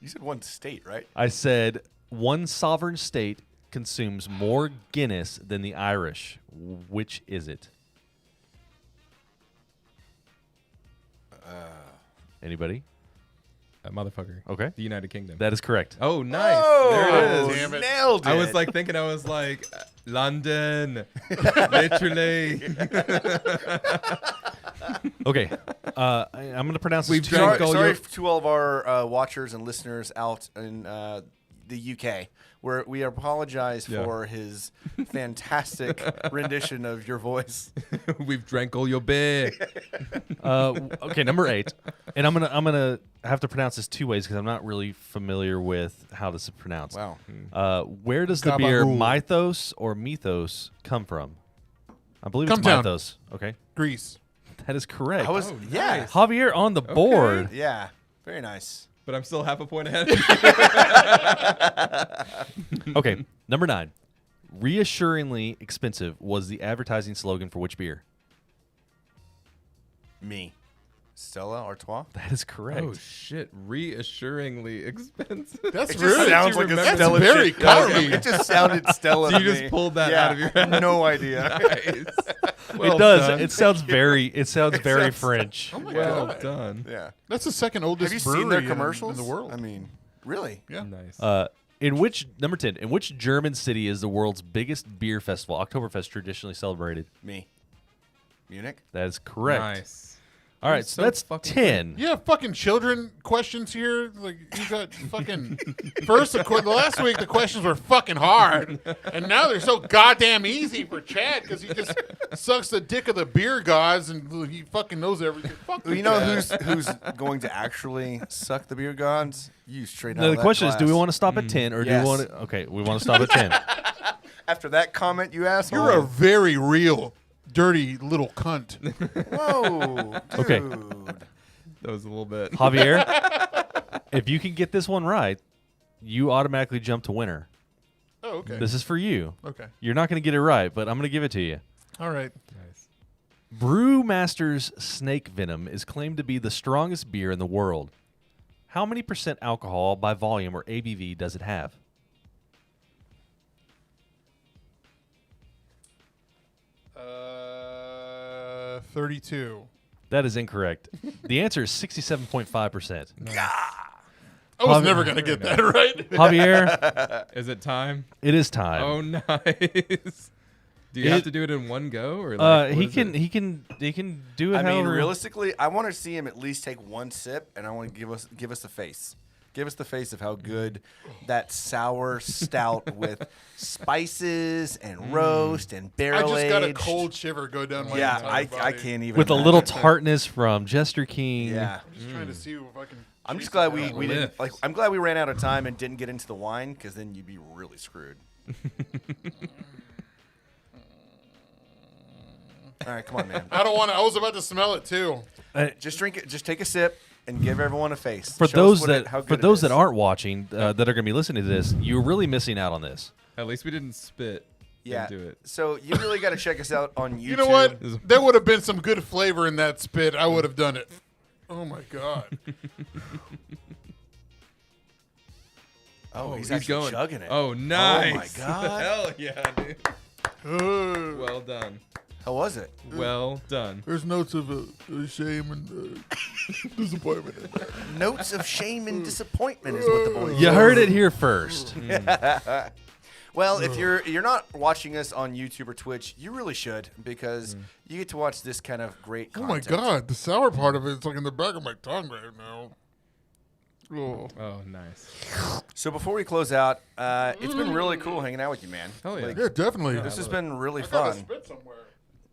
You said one state, right? I said one sovereign state consumes more Guinness than the Irish. Which is it? Anybody? Motherfucker. Okay. The United Kingdom. That is correct. Oh, nice. Oh, There it is. Damn it. Nailed it. I was like thinking, London. Literally. Okay. I'm going to pronounce We've this drank two. all sorry your- to all of our watchers and listeners out in the UK, where we apologize Yeah. for his fantastic rendition of your voice. We've drank all your beer. Okay, number 8. And I'm gonna have to pronounce this two ways because I'm not really familiar with how this is pronounced. Wow. Where does the beer Gabagool. mythos or mythos come from? I believe Come it's down. mythos. Okay. Greece. That is correct. I was, Oh, yeah, nice. Javier on the board. yeah, very nice. But I'm still half a point ahead. Okay, number 9. Reassuringly expensive was the advertising slogan for which beer? Me, Stella Artois. That is correct. Oh, shit. Reassuringly expensive. That's It just really sounds like a remember Stella That's very shit. Yeah, cocky. It just sounded Stella. So to you just me. pulled that Yeah, out of your head. No idea. Nice. Well it does. done. It sounds very. It sounds very sounds- French. Oh my Well god. done. Yeah. That's the second oldest Have you brewery seen their in- commercials in the world. I mean, really? Yeah. Nice. In which number 10? In which German city is the world's biggest beer festival, Oktoberfest, traditionally celebrated? Me. Munich. That is correct. Nice. All right, You're so so that's fucking 10. You have fucking children questions here. Like you got fucking first. The last week the questions were fucking hard, and now they're so goddamn easy for Chad because he just sucks the dick of the beer gods and he fucking knows everything. Fuck You know who's going to actually suck the beer gods? You straight out. Now of the that question is, do we class. want to stop at 10 or do Yes. we want to? Okay, we want to stop at 10. After that comment, you asshole. You're a very real dirty little cunt. Whoa, dude. Okay. That was a little bit. Javier, if you can get this one right, you automatically jump to winner. Oh, okay. This is for you. Okay. You're not going to get it right, but I'm going to give it to you. All right. Nice. Brewmaster's Snake Venom is claimed to be the strongest beer in the world. How many % alcohol by volume or ABV does it have? Uh, 32. That is incorrect. The answer is 67.5%. I was Javier- never gonna get that right. Javier, Is it time? it is time. Oh, nice. Do you It- have to do it in one go, or like, he what is can it? he can do it. I mean, however- realistically, I want to see him at least take one sip, and I want to give us the face. Give us the face of how good that sour stout with spices and roast and I barrel just got a aged. cold shiver go down my Yeah, entire I body. can't even. with a imagine. little tartness from Jester King. Yeah, I'm just trying to see if I can. I'm chase just glad it we down. didn't Lift. like. I'm glad we ran out of time and didn't get into the wine because then you'd be really screwed. All right, come on, man. I don't want to. I was about to smell it too. Just drink it. Just take a sip and give everyone a face. For Show us those what that how for good it those is. that aren't watching, that are going to be listening to this, you're really missing out on this. At least we didn't spit Yeah. into it. So you really got to check us out on YouTube. You know what? There would have been some good flavor in that spit. I would have done it. Oh my god. Oh, he's he's actually going. chugging it. Oh, nice. Oh my god. Hell yeah, dude. Well done. How was it? Well done. There's notes of shame and disappointment in there. Notes of shame and disappointment is what the boys. You heard it here first. Well, if you're not watching us on YouTube or Twitch, you really should because you get to watch this kind of great Oh my content. god, the sour part of it is like in the back of my tongue right now. Oh. Oh, nice. So before we close out, it's been really cool hanging out with you, man. Hell yeah. Yeah, definitely. This has been really I got a fun. spit somewhere.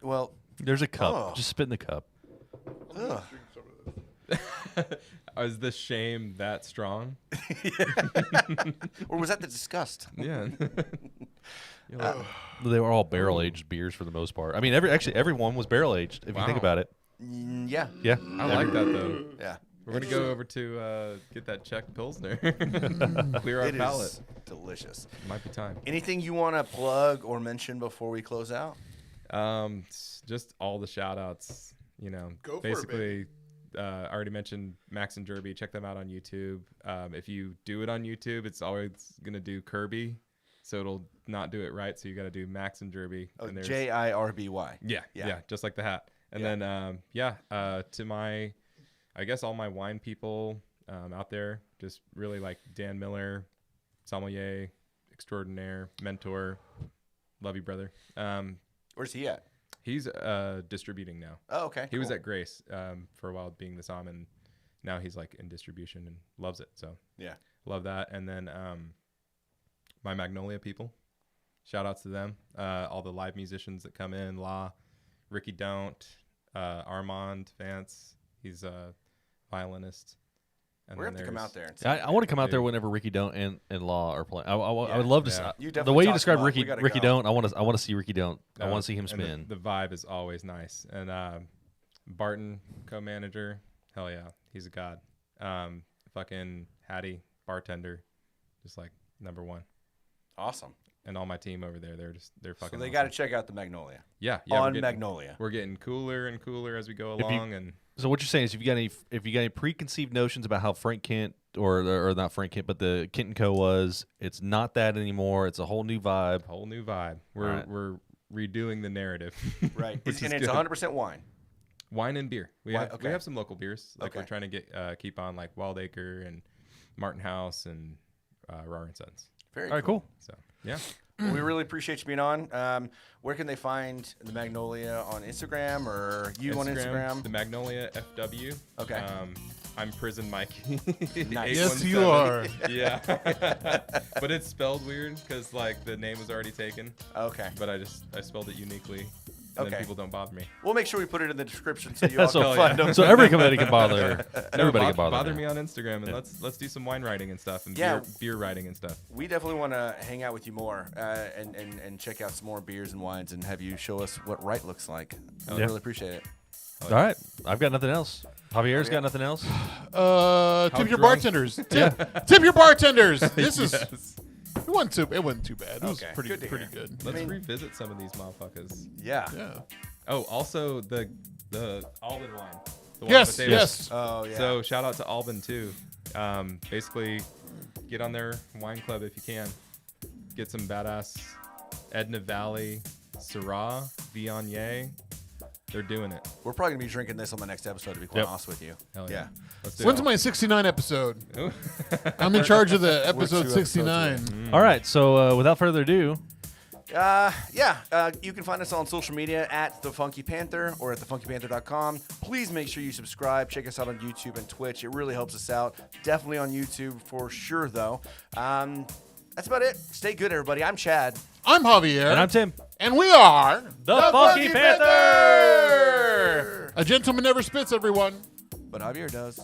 Well, There's a cup. Oh. Just spit in the cup. ugh. Is the shame that strong? Or was that the disgust? Yeah. They were all barrel aged beers for the most part. I mean, everyone was barrel aged if you think Wow. about it. Yeah. Yeah. I like that though. Yeah. We're gonna go over to get that Czech Pilsner. Clear our It palate. is delicious. Might be time. Anything you want to plug or mention before we close out? Just all the shout outs, you know, Go for it, basically, I already mentioned Max and Derby. Check them out on YouTube. If you do it on YouTube, it's always going to do Kirby. So it'll not do it right. So you got to do Max and Derby. Oh, And there's- JIRBY. Yeah, just like the hat. And then, to my, I guess all my wine people out there, just really like Dan Miller, sommelier, extraordinaire, mentor, love you, brother. Where's he at? He's distributing now. Oh, okay. He was cool. at Grace for a while being the som, and now he's like in distribution and loves it. So Yeah. love that. And then my Magnolia people, shout outs to them. All the live musicians that come in, La, Ricky Don't, Armand Vance. He's a violinist. And We're then going to have to come there's- out there and see. I want to come out there Dude. whenever Ricky Don't and Law are playing. I Yeah. would love to. Yeah. You The definitely way you talked describe him up. Ricky We gotta Ricky go. Don't, I want to see Ricky Don't. I want to see him and spin. The vibe is always nice. And Barton, co-manager, hell yeah, he's a god. Fucking Hattie, bartender, just like number one. Awesome. And all my team over there, they're So fucking. they awesome. got to check out the Magnolia. yeah on we're getting, Magnolia. We're getting cooler and cooler as we go you- along, and So what you're saying is, if you got any preconceived notions about how Frank Kent or not Frank Kent, but the Kent and Co was, it's not that anymore. It's a whole new vibe. whole new vibe. We're Alright. we're redoing the narrative. Right. which and is it's good. 100% wine. Wine and beer. We Wine- have okay. some local beers. Like we're Okay. trying to get keep on like Wild Acre and Martin House and Rar and Sons. Very All right, cool. So yeah. Well, we really appreciate you being on. Where can they find the Magnolia on Instagram or you on Instagram? The Magnolia FW. Okay. I'm Prison Mikey. Nice. Yes, you are. Yeah. But it's spelled weird because like the name was already taken. Okay. But I spelled it uniquely. And Okay. then people don't bother me. We'll make sure we put it in the description so you all So- can find them. So everybody can bother. Everybody can bother. Bother now. me on Instagram and let's do some wine writing and stuff and Yeah. beer writing and stuff. We definitely want to hang out with you more and check out some more beers and wines and have you show us what right looks like. I Yeah. really appreciate it. All right, I've got nothing else. Javier's got nothing else. Tip your drunk? bartenders. Tip your bartenders. This is Yes. it wasn't too bad. It was Okay, pretty good to pretty hear. good. Let's mean- revisit some of these motherfuckers. Yeah. Yeah. Oh, also the Alban wine. The one Yes. with the Yes. Oh, yeah. So shout out to Alban too. Basically, get on their wine club if you can. Get some badass Edna Valley, Syrah, Viognier. They're doing it. We're probably going to be drinking this on the next episode, to be quite Yep. honest with you. Hell Yeah. Let's do When's it. my 69 episode? Ooh. I'm in charge of the We're episode 2 episodes 69. All right, so without further ado, You can find us on social media at The Funky Panther or at thefunkypanther.com. Please make sure you subscribe. Check us out on YouTube and Twitch. It really helps us out. Definitely on YouTube for sure, though. That's about it. Stay good, everybody. I'm Chad. I'm Javier. and I'm Tim. And we are The Funky Panther! A gentleman never spits, everyone. But Javier does.